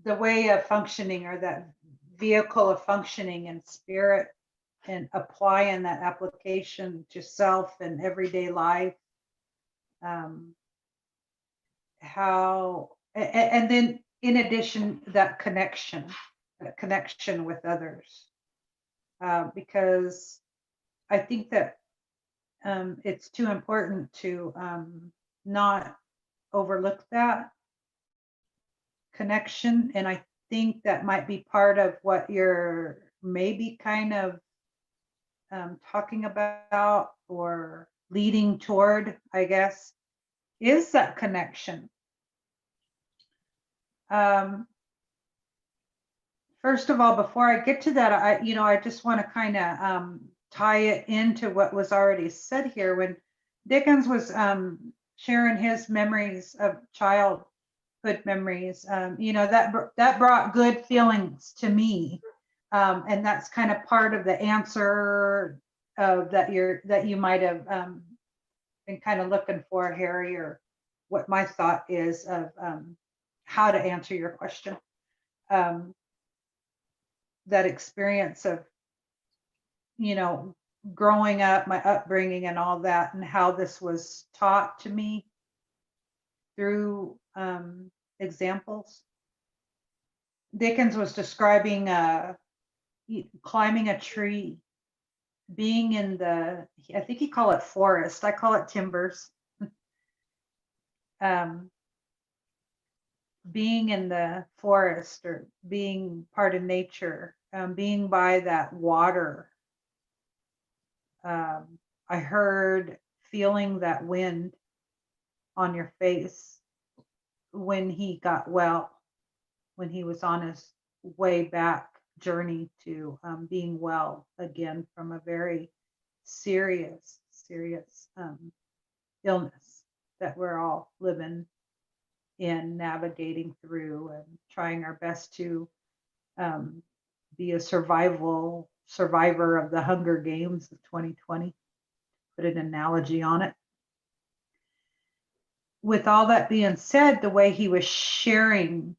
the way of functioning, or that vehicle of functioning in spirit, and applying that application to self and everyday life. And then in addition, that connection with others, because I think that it's too important to not overlook that connection. And I think that might be part of what you're maybe kind of talking about or leading toward, I guess, is that connection. First of all, before I get to that, I just want to kind of tie it into what was already said here. When Dickens was sharing his memories of childhood memories, that brought good feelings to me, and that's kind of part of the answer that you might have been kind of looking for, Harry, or what my thought is of how to answer your question. That experience of, growing up, my upbringing and all that, and how this was taught to me through examples. Dickens was describing climbing a tree, being in the, I think he called it forest, I call it timbers. Being in the forest or being part of nature, being by that water. I heard feeling that wind on your face when he got well, when he was on his way back journey to being well again from a very serious illness that we're all living in, navigating through, and trying our best to be a survivor of the Hunger Games of 2020. Put an analogy on it. With all that being said, the way he was sharing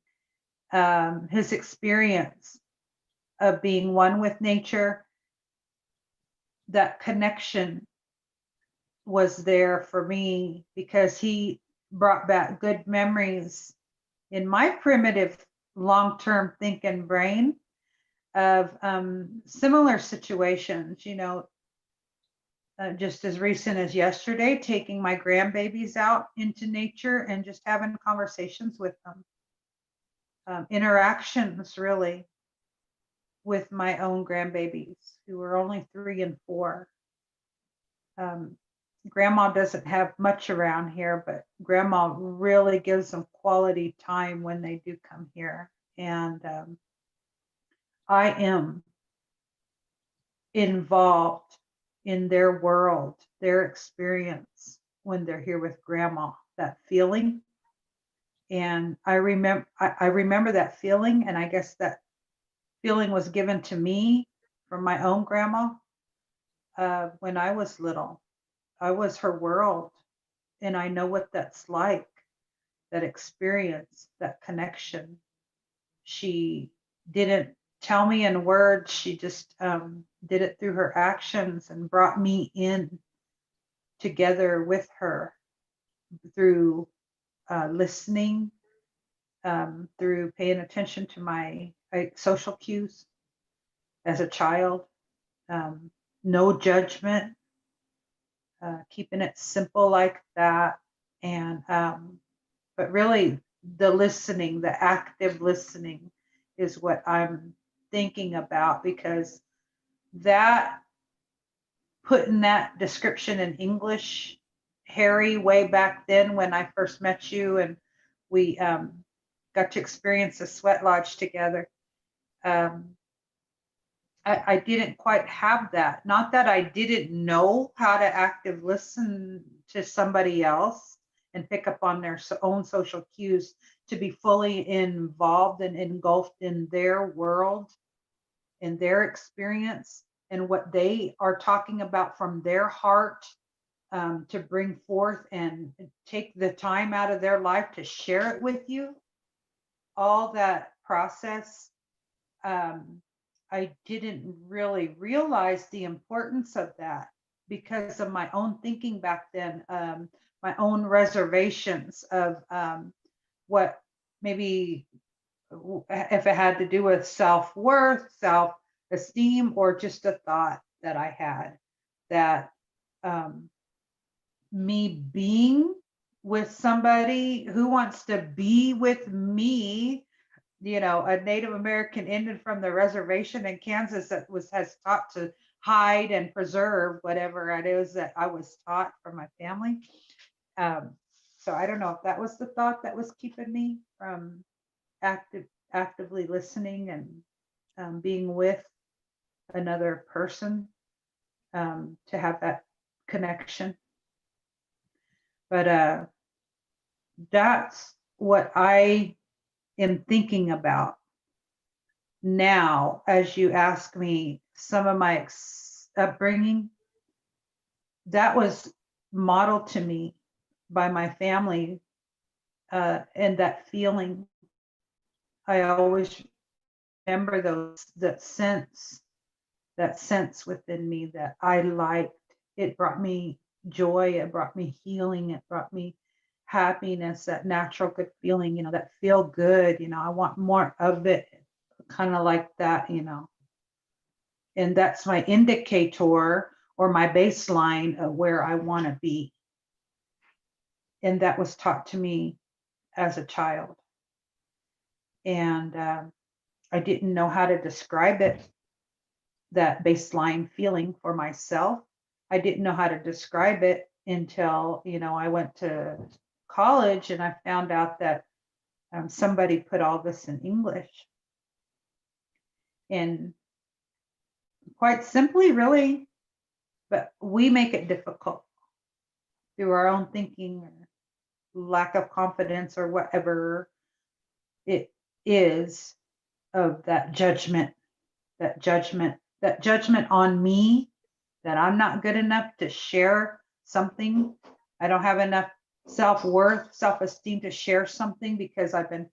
his experience of being one with nature, that connection was there for me because he brought back good memories in my primitive long-term thinking brain of similar situations, just as recent as yesterday, taking my grandbabies out into nature and just having conversations with them. Interactions really with my own grandbabies who are only 3 and 4. Grandma doesn't have much around here, but grandma really gives them quality time when they do come here. And I am involved in their world, their experience when they're here with grandma, that feeling. And I remember that feeling, and I guess that feeling was given to me from my own grandma when I was little. I was her world, and I know what that's like, that experience, that connection. She didn't tell me in words, she just did it through her actions and brought me in together with her through listening, through paying attention to my social cues as a child, no judgment, keeping it simple like that. And but really the listening, the active listening is what I'm thinking about, because that, putting that description in English, Harry, way back then when I first met you and we got to experience the sweat lodge together, I didn't quite have that. Not that I didn't know how to active listen to somebody else and pick up on their own social cues, to be fully involved and engulfed in their world, in their experience, and what they are talking about from their heart, to bring forth and take the time out of their life to share it with you. All that process, I didn't really realize the importance of that because of my own thinking back then, my own reservations of what maybe if it had to do with self-worth, self-esteem, or just a thought that I had that me being with somebody who wants to be with me, a Native American Indian from the reservation in Kansas that has taught to hide and preserve whatever it is that I was taught from my family. So I don't know if that was the thought that was keeping me from actively listening and being with another person, to have that connection. But that's what I am thinking about now as you ask me some of my upbringing. That was modeled to me by my family, and that feeling. I always remember that sense within me that I liked. It brought me joy, it brought me healing, it brought me happiness, that natural good feeling, that feel good, I want more of it, kind of like that, and that's my indicator or my baseline of where I want to be. And that was taught to me as a child. And I didn't know how to describe it, that baseline feeling for myself. I didn't know how to describe it until, I went to college and I found out that somebody put all this in English. And quite simply, really, but we make it difficult through our own thinking or lack of confidence or whatever it is, of that judgment on me, that I'm not good enough to share something. I don't have enough self-worth, self-esteem to share something because I've been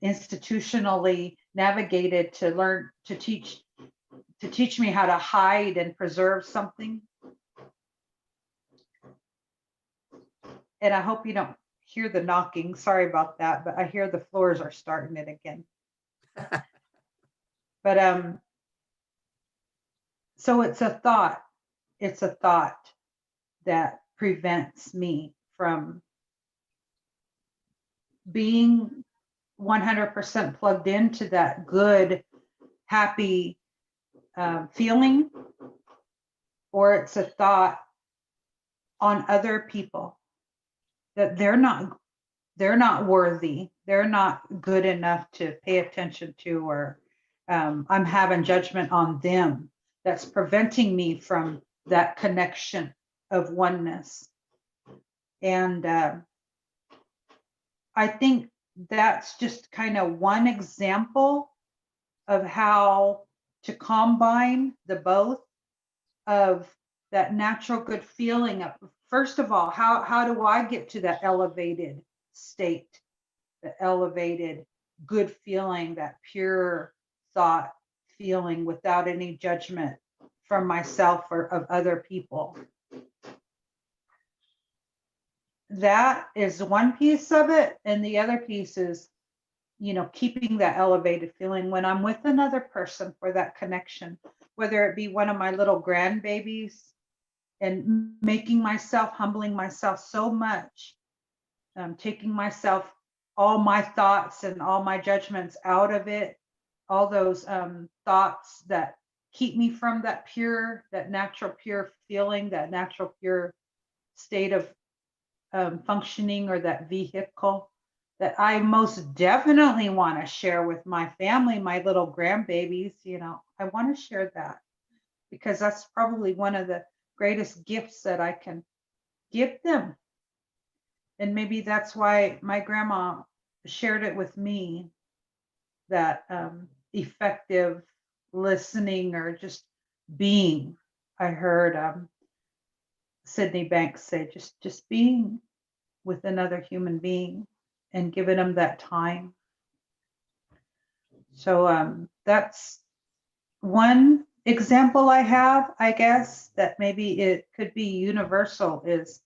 institutionally navigated to learn to teach me how to hide and preserve something. And I hope you don't hear the knocking. Sorry about that, but I hear the floors are starting it again. But so it's a thought that prevents me from being 100% plugged into that good, happy feeling, or it's a thought on other people that they're not worthy, they're not good enough to pay attention to, or I'm having judgment on them. That's preventing me from that connection of oneness. And I think that's just kind of one example of how to combine the both of that natural good feeling of, first of all, how do I get to that elevated state, the elevated good feeling, that pure thought feeling without any judgment from myself or of other people. That is one piece of it. And the other piece is, keeping that elevated feeling when I'm with another person for that connection, whether it be one of my little grandbabies, and humbling myself so much, taking myself, all my thoughts and all my judgments out of it, all those thoughts that keep me from that natural pure feeling, that natural pure state of functioning, or that vehicle that I most definitely want to share with my family, my little grandbabies. I want to share that because that's probably one of the greatest gifts that I can give them. And maybe that's why my grandma shared it with me, that effective listening or just being. I heard Sydney Banks say, just being with another human being and giving them that time. So that's one example I have, I guess, that maybe it could be universal, is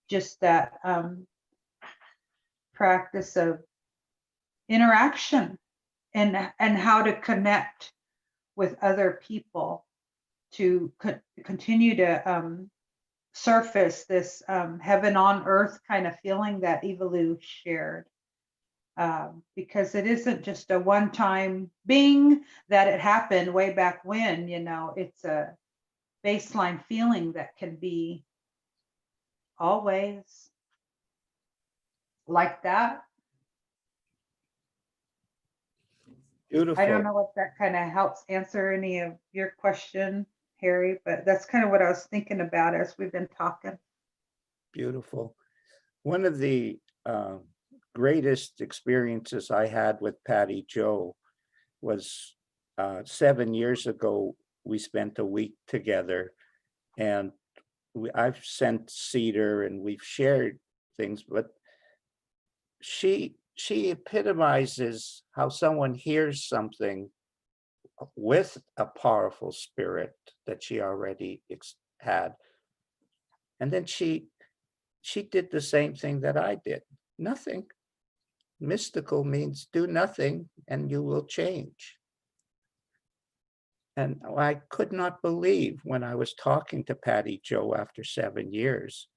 just that practice of interaction and how to connect with other people to continue to surface, this heaven on earth kind of feeling that Ivalo shared. Because it isn't just a one-time bing that it happened way back when, you know, it's a baseline feeling that can be always like that. Beautiful. I don't know if that kind of helps answer any of your question, Harry, but that's kind of what I was thinking about as we've been talking. Beautiful. One of the greatest experiences I had with Patti Jo was 7 years ago. We spent a week together, and I've sent cedar and we've shared things, but she epitomizes how someone hears something with a powerful spirit that she already had, and then she did the same thing that I did. Nothing. Mystical means do nothing and you will change. And I could not believe when I was talking to Patti Jo after 7 years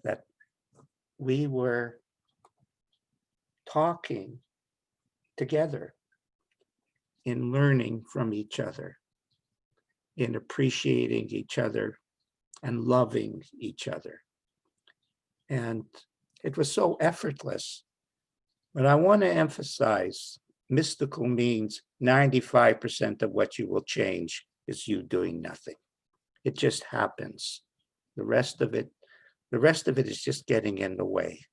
that we were talking together in learning from each other, in appreciating each other and loving each other. And it was so effortless. But I want to emphasize, mystical means 95% of what you will change is you doing nothing. It just happens. The rest of it is just getting in the way.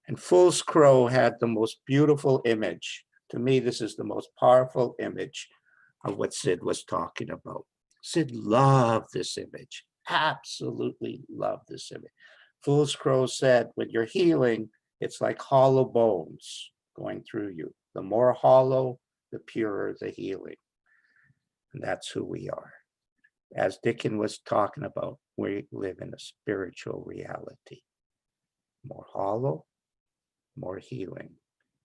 And Fool's Crow had the most beautiful image. To me, this is the most powerful image of what Sid was talking about. Sid loved this image, absolutely loved this image. Fool's Crow said, when you're healing, it's like hollow bones going through you. The more hollow, the purer the healing. And that's who we are. As Dicken was talking about, we live in a spiritual reality. More hollow, more healing.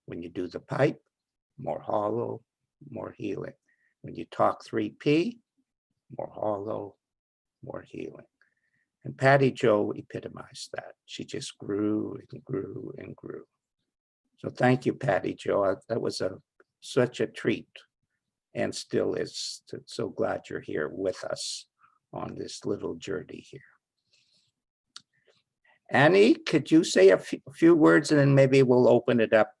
When you do the pipe, more hollow, more healing. When you talk 3P, more hollow, more healing. And Patti Jo epitomized that. She just grew and grew and grew. So thank you, Patti Jo. That was such a treat, and still is. So glad you're here with us on this little journey here. Annie, could you say a few words, and then maybe we'll open it up,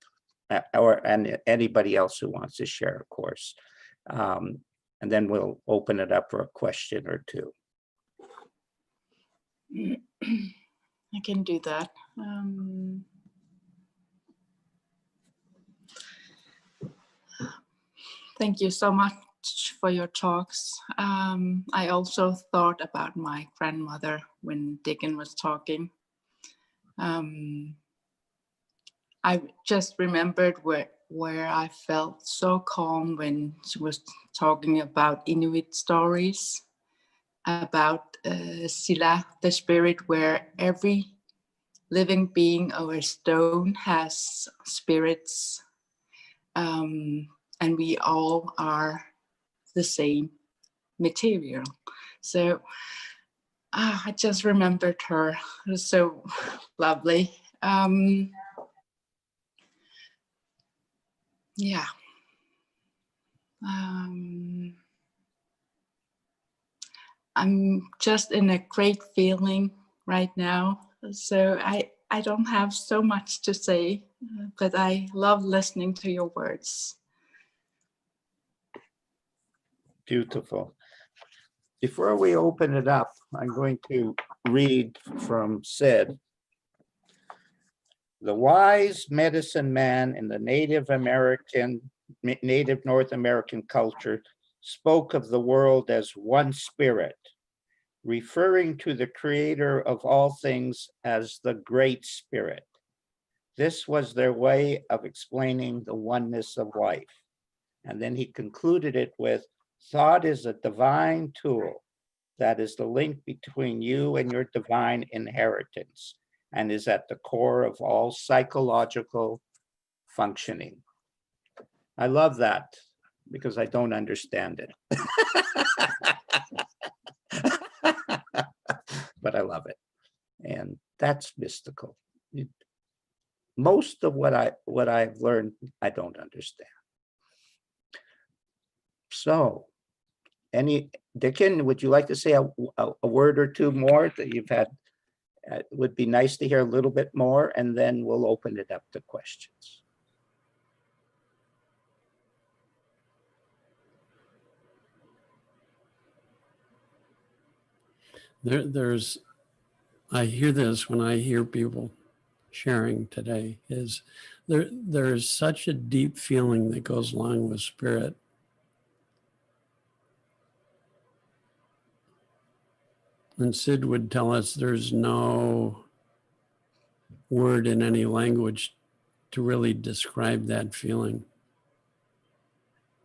and anybody else who wants to share, of course. And then we'll open it up for a question or two. I can do that. Thank you so much for your talks. I also thought about my grandmother when Dicken was talking. I just remembered where I felt so calm when she was talking about Inuit stories, about Sila, the spirit where every living being or a stone has spirits, and we all are the same material. So I just remembered her. It was so lovely. Yeah. I'm just in a great feeling right now. So I don't have so much to say, but I love listening to your words. Beautiful. Before we open it up, I'm going to read from Sid. The wise medicine man in the Native North American culture spoke of the world as one spirit, referring to the creator of all things as the Great Spirit. This was their way of explaining the oneness of life. And then he concluded it with, thought is a divine tool that is the link between you and your divine inheritance and is at the core of all psychological functioning. I love that because I don't understand it. but I love it. And that's mystical. Most of what I've learned, I don't understand. So, Dicken, would you like to say a word or two more that you've had? It would be nice to hear a little bit more, and then we'll open it up to questions. I hear this when I hear people sharing today, is there's such a deep feeling that goes along with spirit. And Sid would tell us there's no word in any language to really describe that feeling,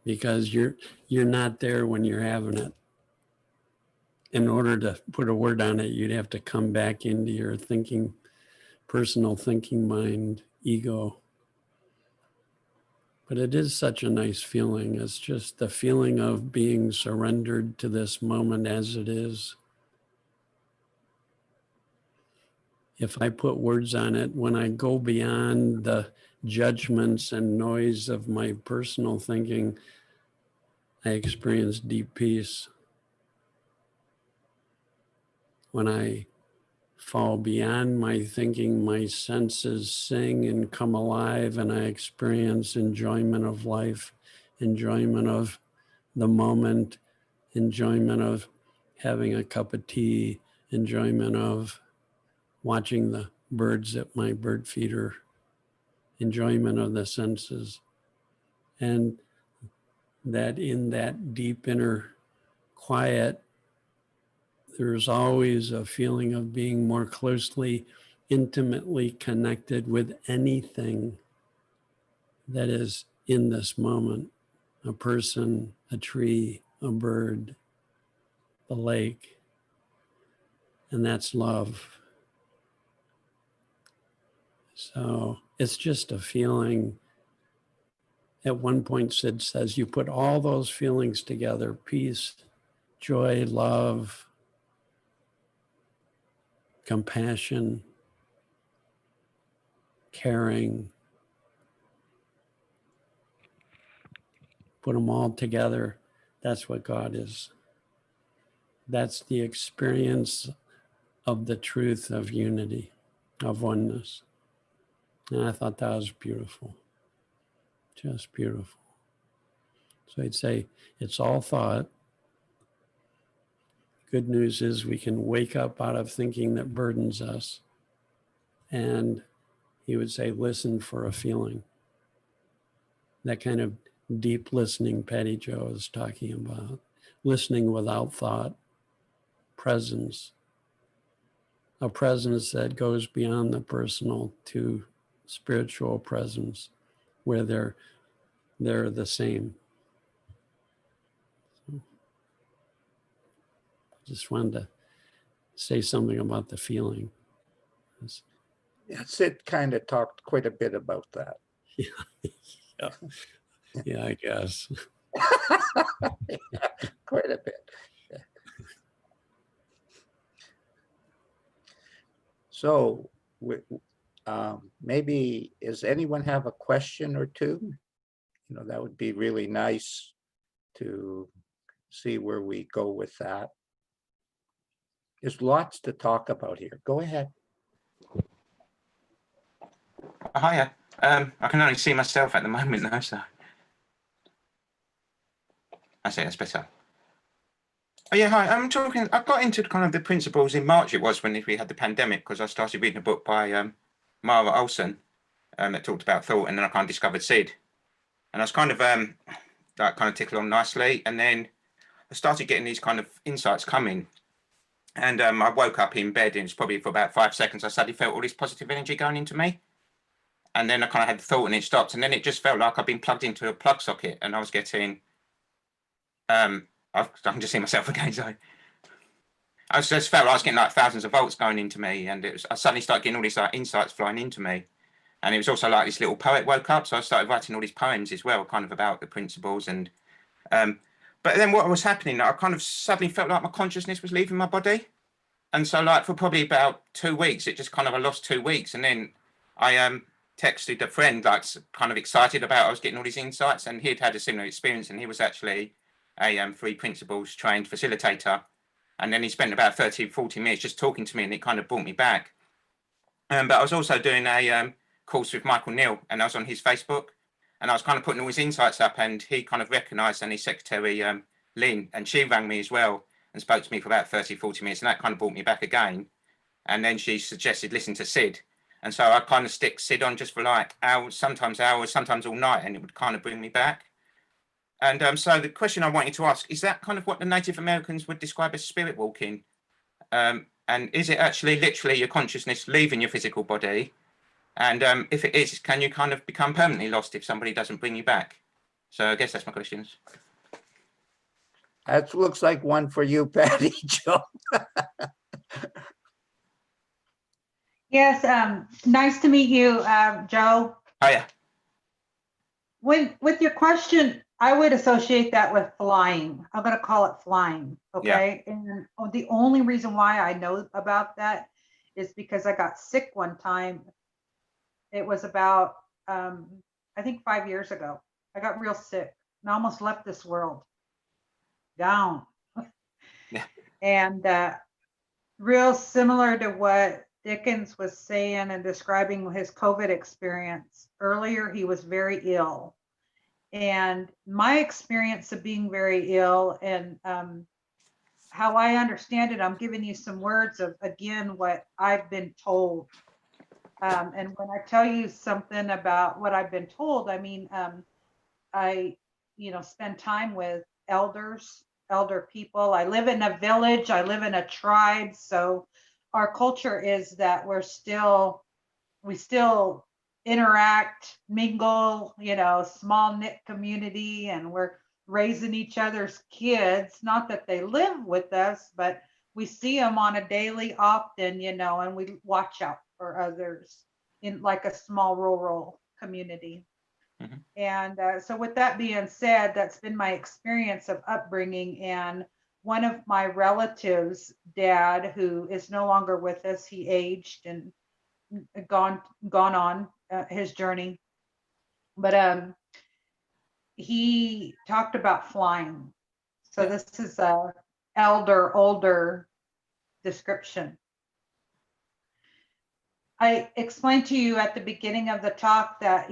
because you're not there when you're having it. In order to put a word on it, you'd have to come back into your thinking, personal thinking mind, ego. But it is such a nice feeling. It's just the feeling of being surrendered to this moment as it is. If I put words on it, when I go beyond the judgments and noise of my personal thinking, I experience deep peace. When I fall beyond my thinking, my senses sing and come alive, and I experience enjoyment of life, enjoyment of the moment, enjoyment of having a cup of tea, enjoyment of watching the birds at my bird feeder, enjoyment of the senses. And that in that deep inner quiet, there's always a feeling of being more closely, intimately connected with anything that is in this moment, a person, a tree, a bird, the lake, and that's love. So it's just a feeling. At one point, Sid says, you put all those feelings together, peace, joy, love, compassion, caring, put them all together. That's what God is. That's the experience of the truth of unity, of oneness. And I thought that was beautiful, just beautiful. So I'd say it's all thought. Good news is we can wake up out of thinking that burdens us. And he would say, listen for a feeling. That kind of deep listening Patti Jo is talking about. Listening without thought, presence. A presence that goes beyond the personal to spiritual presence, where they're the same. So, just wanted to say something about the feeling. Yeah, Sid kind of talked quite a bit about that. Yeah, I guess. Yeah, quite a bit. Yeah. So maybe, does anyone have a question or two? That would be really nice to see where we go with that. There's lots to talk about here. Go ahead. Hiya. I can only see myself at the moment though, so I say that's better. Oh yeah, hi. I got into kind of the principles in March. It was when we had the pandemic, because I started reading a book by Mara Olsen that talked about thought, and then I kind of discovered Sid, and I was kind of like kind of tickled on nicely, and then I started getting these kind of insights coming, and I woke up in bed, and it was probably for about 5 seconds. I suddenly felt all this positive energy going into me. And then I kind of had the thought and it stopped. And then it just felt like I've been plugged into a plug socket, and I was getting, I can just see myself again. So I just felt like I was getting like thousands of volts going into me. And I suddenly started getting all these like insights flying into me. And it was also like this little poet woke up. So I started writing all these poems as well, kind of about the principles. And, but then what was happening, I kind of suddenly felt like my consciousness was leaving my body. And so like for probably about 2 weeks, it just kind of, I lost 2 weeks. And then I texted a friend, like kind of excited about I was getting all these insights, and he'd had a similar experience, and he was actually a Three Principles trained facilitator. And then he spent about 30, 40 minutes just talking to me, and it kind of brought me back. But I was also doing a course with Michael Neal, and I was on his Facebook, and I was kind of putting all his insights up, and he kind of recognised, and his secretary, Lynn, and she rang me as well and spoke to me for about 30, 40 minutes, and that kind of brought me back again. And then she suggested listen to Sid. And so I kind of stick Sid on just for like hours, sometimes all night, and it would kind of bring me back. And so the question I want you to ask, is that kind of what the Native Americans would describe as spirit walking? And is it actually literally your consciousness leaving your physical body? And if it is, can you kind of become permanently lost if somebody doesn't bring you back? So I guess that's my questions. That looks like one for you, Patti Jo. Yes, nice to meet you, Joe. Hiya. With your question, I would associate that with flying. I'm going to call it flying. Okay. Yeah. And the only reason why I know about that is because I got sick one time. It was about, I think 5 years ago. I got real sick and I almost left this world down. Yeah. And real similar to what Dickens was saying and describing his COVID experience. Earlier, he was very ill. And my experience of being very ill and how I understand it, I'm giving you some words of, again, what I've been told. And when I tell you something about what I've been told, I mean, I, spend time with elder people. I live in a village, I live in a tribe. So our culture is that we still interact, mingle, small knit community, and we're raising each other's kids. Not that they live with us, but we see them on a daily often, and we watch out for others in like a small rural community. Mm-hmm. And so with that being said, that's been my experience of upbringing. And one of my relatives' dad, who is no longer with us, he aged and gone on his journey, but he talked about flying. So this is a older description. I explained to you at the beginning of the talk that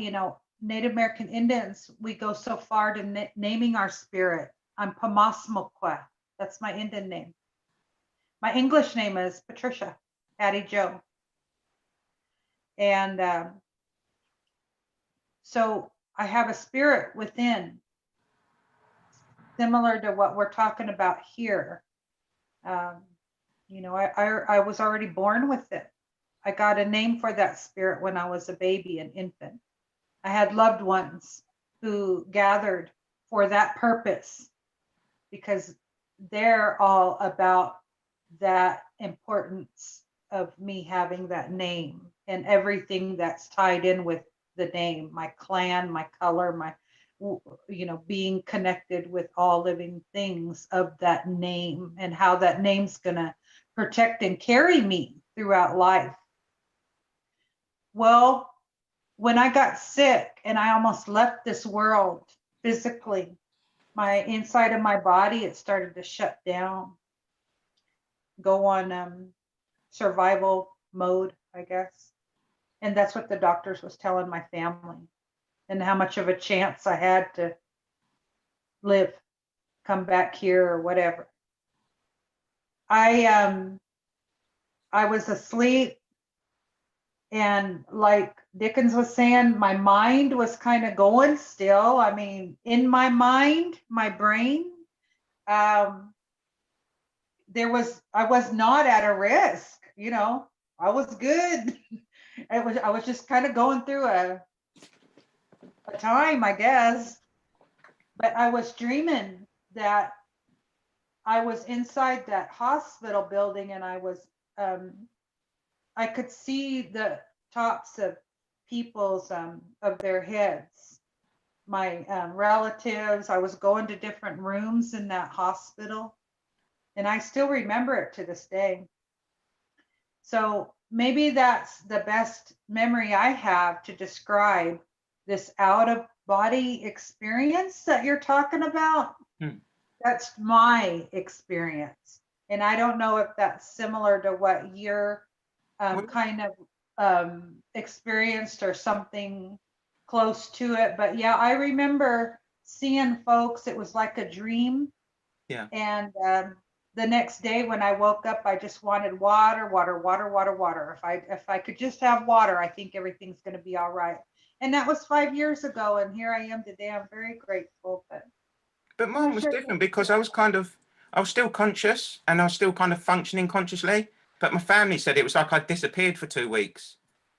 Native American Indians, we go so far to naming our spirit. I'm Pamasmokwa. That's my Indian name. My English name is Patricia, Patti Jo. And so I have a spirit within, similar to what we're talking about here. I was already born with it. I got a name for that spirit when I was a baby, an infant. I had loved ones who gathered for that purpose because they're all about that importance of me having that name and everything that's tied in with the name, my clan, my color, my, being connected with all living things of that name and how that name's gonna protect and carry me throughout life. Well, when I got sick and I almost left this world physically, my inside of my body, it started to shut down, go on survival mode, I guess. And that's what the doctors was telling my family, and how much of a chance I had to live, come back here or whatever. I was asleep, and like Dickens was saying, my mind was kind of going still. I mean, in my mind, my brain, I was not at a risk, I was good. I was just kind of going through a time, I guess. But I was dreaming that I was inside that hospital building, and I was I could see the tops of people's of their heads, my relatives. I was going to different rooms in that hospital, and I still remember it to this day. So maybe that's the best memory I have to describe this out of body experience that you're talking about. That's my experience. And I don't know if that's similar to what you're kind of experienced or something close to it. But yeah, I remember seeing folks, it was like a dream. Yeah. And the next day when I woke up, I just wanted water, water, water, water, water. If I could just have water, I think everything's going to be all right. And that was 5 years ago. And here I am today. I'm very grateful. But mine was different because I was still conscious and I was still kind of functioning consciously. But my family said it was like I disappeared for 2 weeks.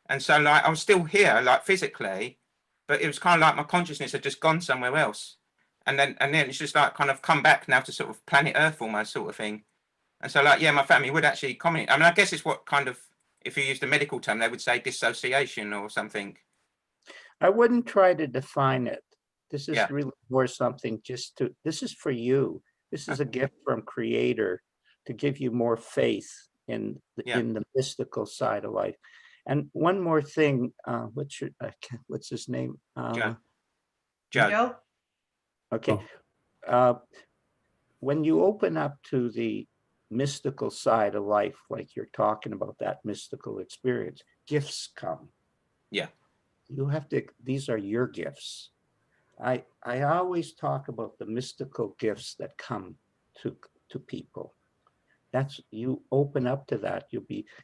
And so like I was still here, like physically, but it was kind of like my consciousness had just gone somewhere else. And then it's just like kind of come back now to sort of planet Earth almost sort of thing. And so like, yeah, my family would actually comment. I mean, I guess it's what kind of, if you use the medical term, they would say dissociation or something. I wouldn't try to define it. This is Yeah. really more something this is for you. This is a gift from Creator to give you more faith in the mystical side of life. And one more thing, what's his name? Joe. Joe? Okay. When you open up to the mystical side of life, like you're talking about that mystical experience, gifts come. Yeah. You have to, these are your gifts. I always talk about the mystical gifts that come to people. That's, you open up to that,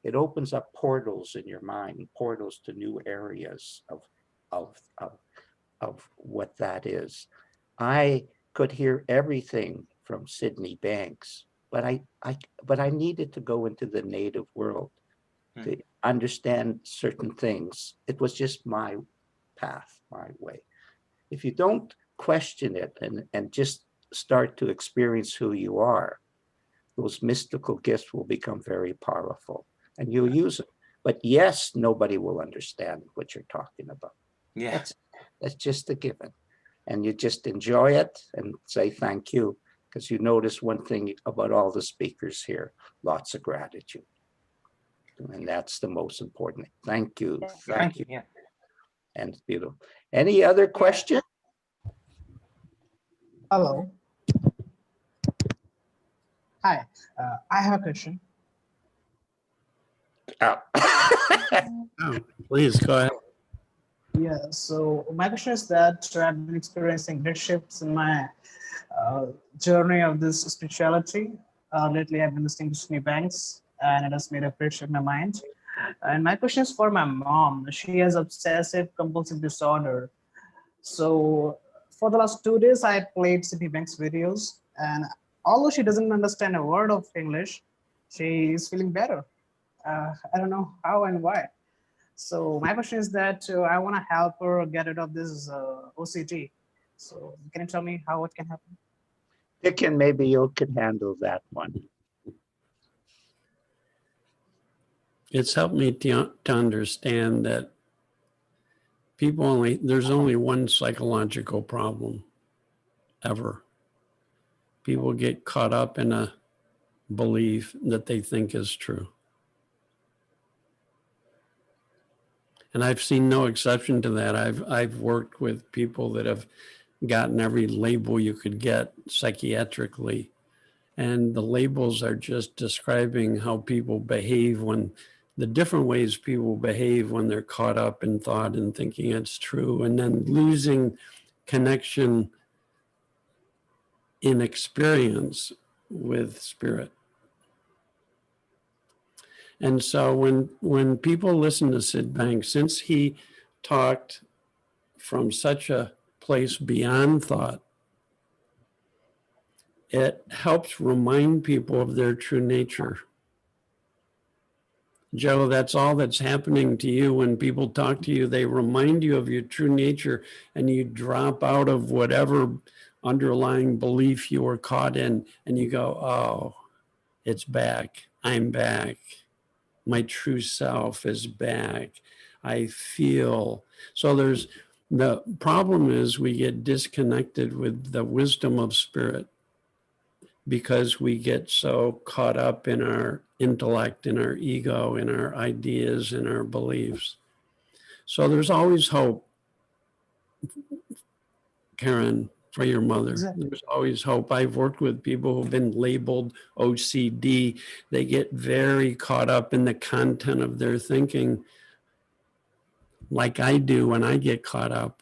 it opens up portals in your mind, portals to new areas of what that is. I could hear everything from Sydney Banks, but I needed to go into the native world to understand certain things. It was just my path, my way. If you don't question it and just start to experience who you are, those mystical gifts will become very powerful and you'll use it. But yes, nobody will understand what you're talking about. Yeah. That's just a given. And you just enjoy it and say thank you, because you notice one thing about all the speakers here, lots of gratitude. And that's the most important. Thank you. Thank you. Yeah. And it's beautiful. Any other question? Hello. Hi, I have a question. Oh. Oh, please go ahead. Yeah, so my question is that I've been experiencing great shifts in my journey of this spirituality. Lately, I've been listening to Sydney Banks, and it has made a great shift in my mind. And my question is for my mom. She has obsessive compulsive disorder. So for the last 2 days, I played Sydney Banks videos, and although she doesn't understand a word of English, she is feeling better. I don't know how and why. So my question is that I want to help her get rid of this OCD. So can you tell me how it can happen? Dicken, maybe you can handle that one. It's helped me to understand that there's only one psychological problem ever. People get caught up in a belief that they think is true. And I've seen no exception to that. I've worked with people that have gotten every label you could get psychiatrically. And the labels are just describing how people behave the different ways people behave when they're caught up in thought and thinking it's true, and then losing connection in experience with spirit. And so when people listen to Sid Banks, since he talked from such a place beyond thought, it helps remind people of their true nature. Joe, that's all that's happening to you when people talk to you. They remind you of your true nature, and you drop out of whatever underlying belief you were caught in, and you go, oh, it's back. I'm back. My true self is back. I feel. So the problem is we get disconnected with the wisdom of spirit. because we get so caught up in our intellect, in our ego, in our ideas, in our beliefs. So there's always hope, Karen, for your mother. Exactly. There's always hope. I've worked with people who've been labeled OCD. They get very caught up in the content of their thinking, like I do when I get caught up,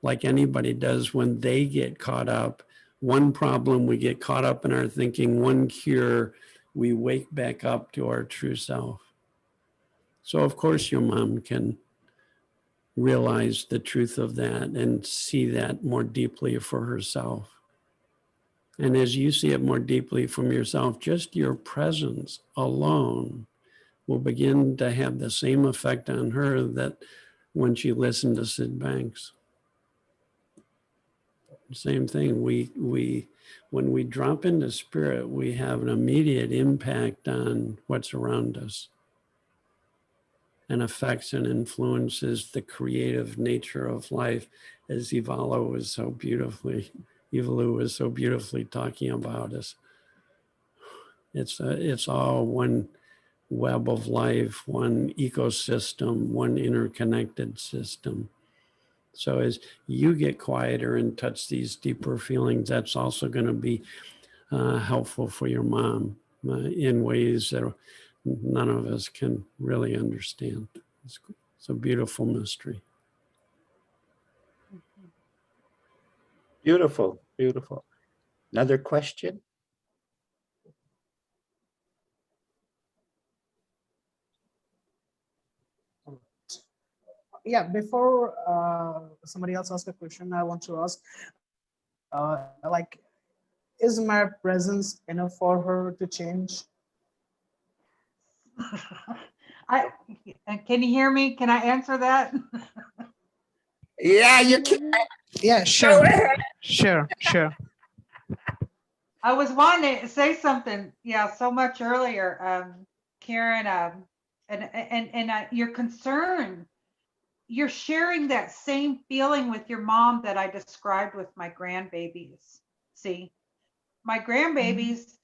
like anybody does when they get caught up. One problem, we get caught up in our thinking. One cure, we wake back up to our true self. So of course your mom can realize the truth of that and see that more deeply for herself. And as you see it more deeply from yourself, just your presence alone will begin to have the same effect on her that when she listened to Sid Banks. Same thing. When we drop into spirit, we have an immediate impact on what's around us, and affects and influences the creative nature of life, as Ivalo was so beautifully talking about us. It's all one web of life, one ecosystem, one interconnected system. So as you get quieter and touch these deeper feelings, that's also going to be helpful for your mom in ways that none of us can really understand. It's a beautiful mystery. Beautiful, beautiful. Another question? Yeah, before somebody else asks a question, I want to ask, like, is my presence enough for her to change? Can you hear me? Can I answer that? Yeah, you can. Yeah, sure. Sure. I was wanting to say something, yeah, so much earlier, Karen, and your concern. You're sharing that same feeling with your mom that I described with my grandbabies. See, my grandbabies,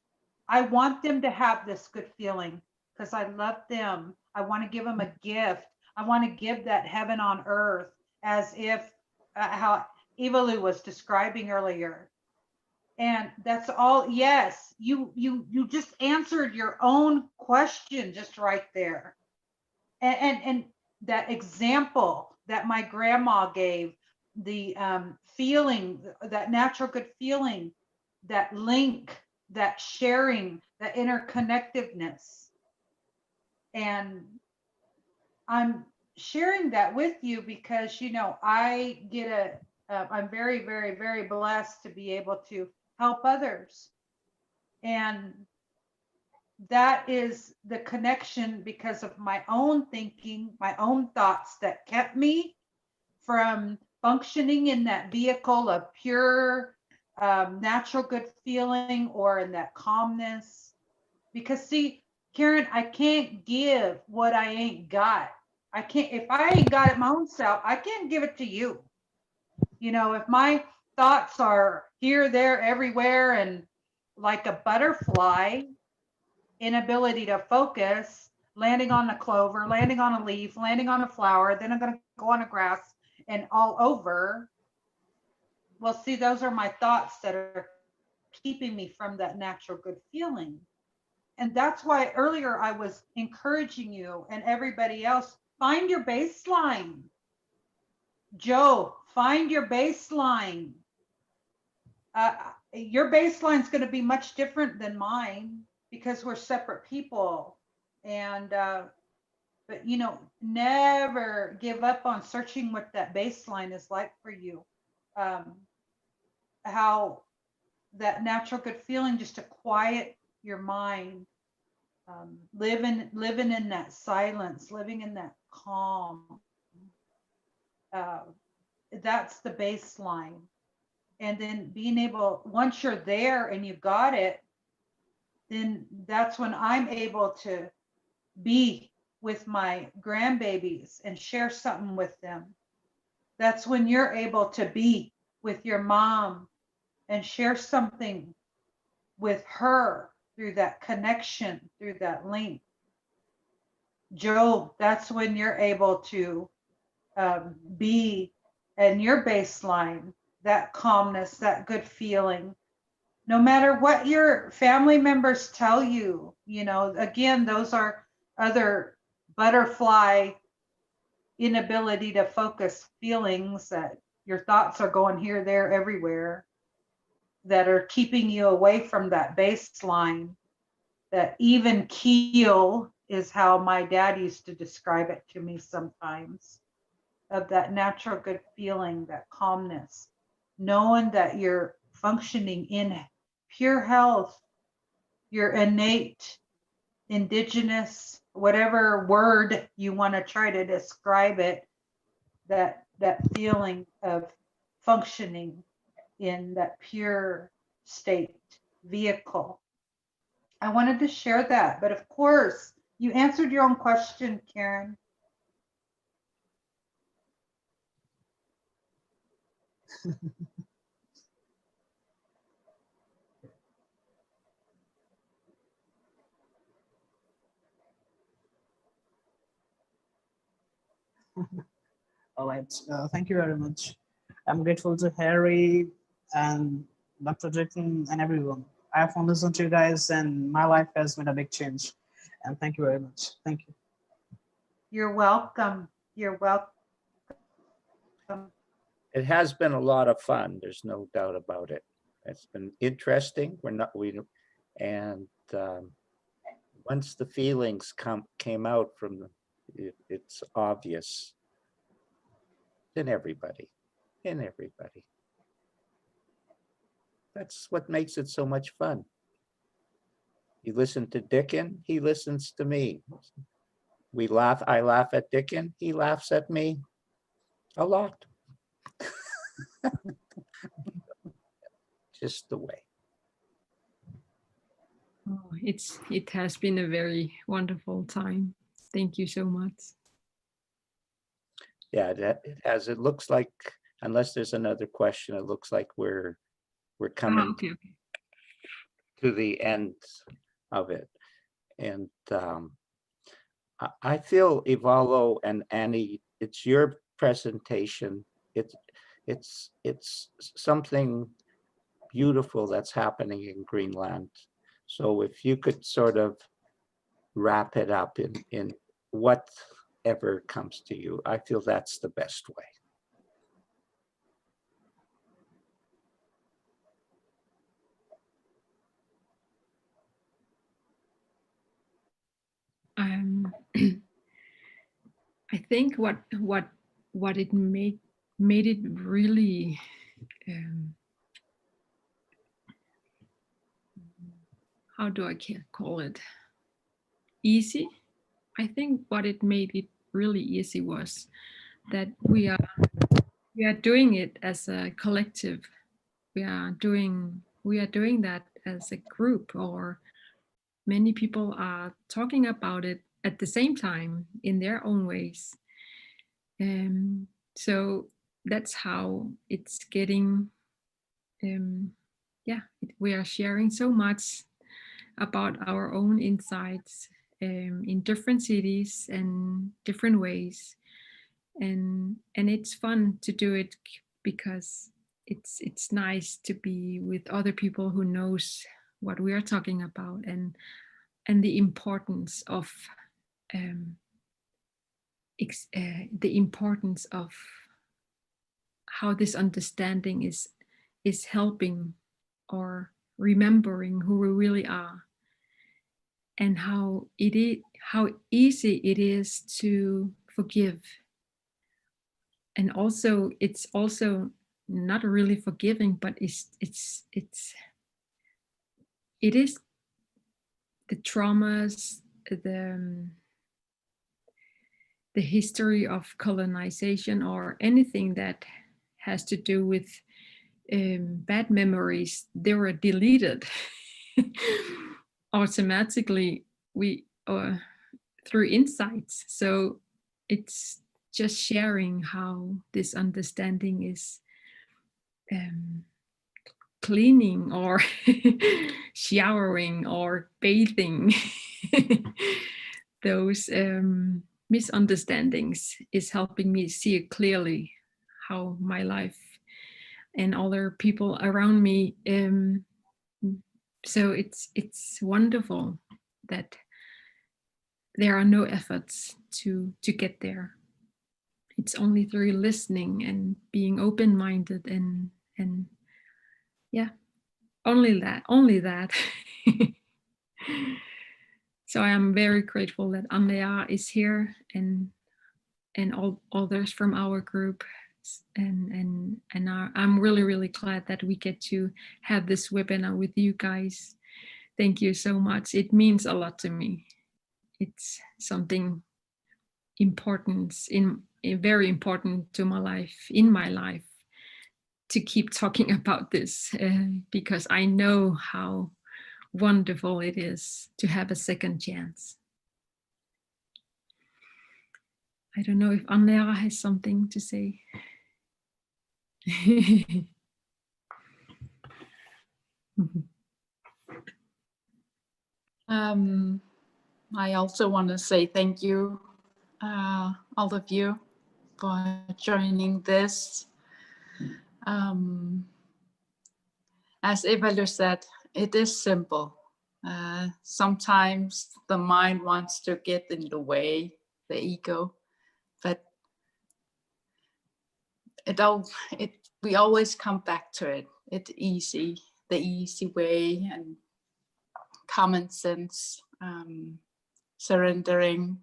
I want them to have this good feeling because I love them. I want to give them a gift. I want to give that heaven on earth, as if how Ivalo was describing earlier. And that's all. Yes, you just answered your own question just right there. And that example that my grandma gave, the feeling, that natural good feeling, that link, that sharing, that interconnectedness. And I'm sharing that with you because, you know, I get I'm very, very, very blessed to be able to help others. And that is the connection because of my own thinking, my own thoughts that kept me from functioning in that vehicle of pure natural good feeling or in that calmness. Because see, Karen, I can't give what I ain't got. I can't, if I ain't got it my own self, I can't give it to you. You know, if my thoughts are here, there, everywhere, and like a butterfly, inability to focus, landing on a clover, landing on a leaf, landing on a flower, then I'm going to go on a grass and all over. Well, see, those are my thoughts that are keeping me from that natural good feeling. And that's why earlier I was encouraging you and everybody else, find your baseline. Joe, find your baseline. Your baseline is going to be much different than mine because we're separate people. And but you know, never give up on searching what that baseline is like for you. How that natural good feeling just to quiet your mind, living in that silence, living in that calm. That's the baseline. And then being able, once you're there and you got it, then that's when I'm able to be with my grandbabies and share something with them. That's when you're able to be with your mom and share something with her through that connection, through that link, Joe, that's when you're able to be in your baseline, that calmness, that good feeling. No matter what your family members tell you, you know, again, those are other butterfly inability to focus feelings that your thoughts are going here, there, everywhere, that are keeping you away from that baseline. That even keel is how my dad used to describe it to me sometimes, of that natural good feeling, that calmness, knowing that you're functioning in pure health, your innate, indigenous, whatever word you want to try to describe it, that feeling of functioning in that pure state vehicle. I wanted to share that, but of course, you answered your own question, Karen. All right. Thank you very much. I'm grateful to Harry and Dr. Dicken and everyone. I have listened to you guys, and my life has been a big change. And thank you very much. Thank you. You're welcome. You're welcome. It has been a lot of fun. There's no doubt about it. It's been interesting. And once the feelings came out from it's obvious in everybody. That's what makes it so much fun. You listen to Dicken, he listens to me. We laugh, I laugh at Dicken, he laughs at me a lot. Just the way. Oh, it has been a very wonderful time. Thank you so much. Yeah, it has. It looks like, unless there's another question, it looks like we're coming Okay. to the end of it. And I feel, Ivalo and Annie, it's your presentation. It's something beautiful that's happening in Greenland. So if you could sort of wrap it up in whatever comes to you, I feel that's the best way. I think what it made it really how do I call it, easy. I think what it made it really easy was that we are doing it as a collective. We are doing that as a group, or many people are talking about it at the same time in their own ways. So that's how it's getting, we are sharing so much about our own insights in different cities and different ways. And it's fun to do it because it's nice to be with other people who knows what we are talking about, and the importance of how this understanding is helping or remembering who we really are, and how easy it is to forgive. And also it's also not really forgiving, but it is the traumas, the history of colonization, or anything that has to do with bad memories. They were deleted automatically through insights. So it's just sharing how this understanding is cleaning or showering or bathing. Those misunderstandings is helping me see clearly how my life and other people around me. So it's wonderful that there are no efforts to get there. It's only through listening and being open-minded and yeah, only that. So I am very grateful that Andrea is here and all others from our group. And I'm really glad that we get to have this webinar with you guys. Thank you so much. It means a lot to me. It's something important very important to my life to keep talking about this because I know how wonderful it is to have a second chance. I don't know if Andrea has something to say. I also want to say thank you, all of you, for joining this. As Ivalo said, it is simple. Sometimes the mind wants to get in the way, the ego, but we always come back to it. It's easy, the easy way, and common sense, surrendering.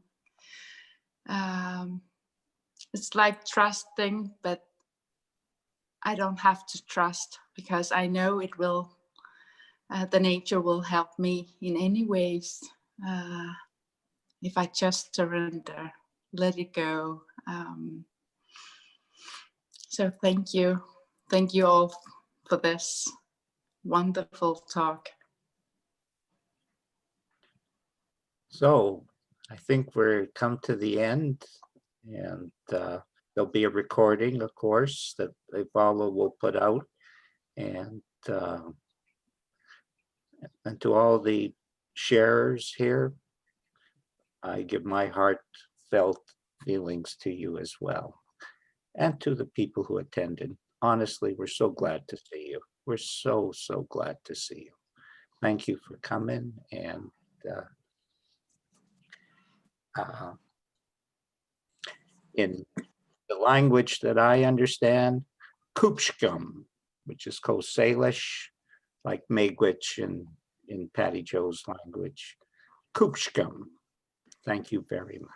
It's like trusting, but I don't have to trust because I know it will, the nature will help me in any ways. If I just surrender, let it go. So thank you all for this wonderful talk. So I think we're come to the end, and there'll be a recording, of course, that Ivalo will put out. And to all the sharers here, I give my heartfelt feelings to you as well, and to the people who attended. Honestly, we're so glad to see you. We're so glad to see you. Thank you for coming. And in the language that I understand, Kupskam, which is Coast Salish, like Miigwech in Patti Jo's language. Kupskam. Thank you very much.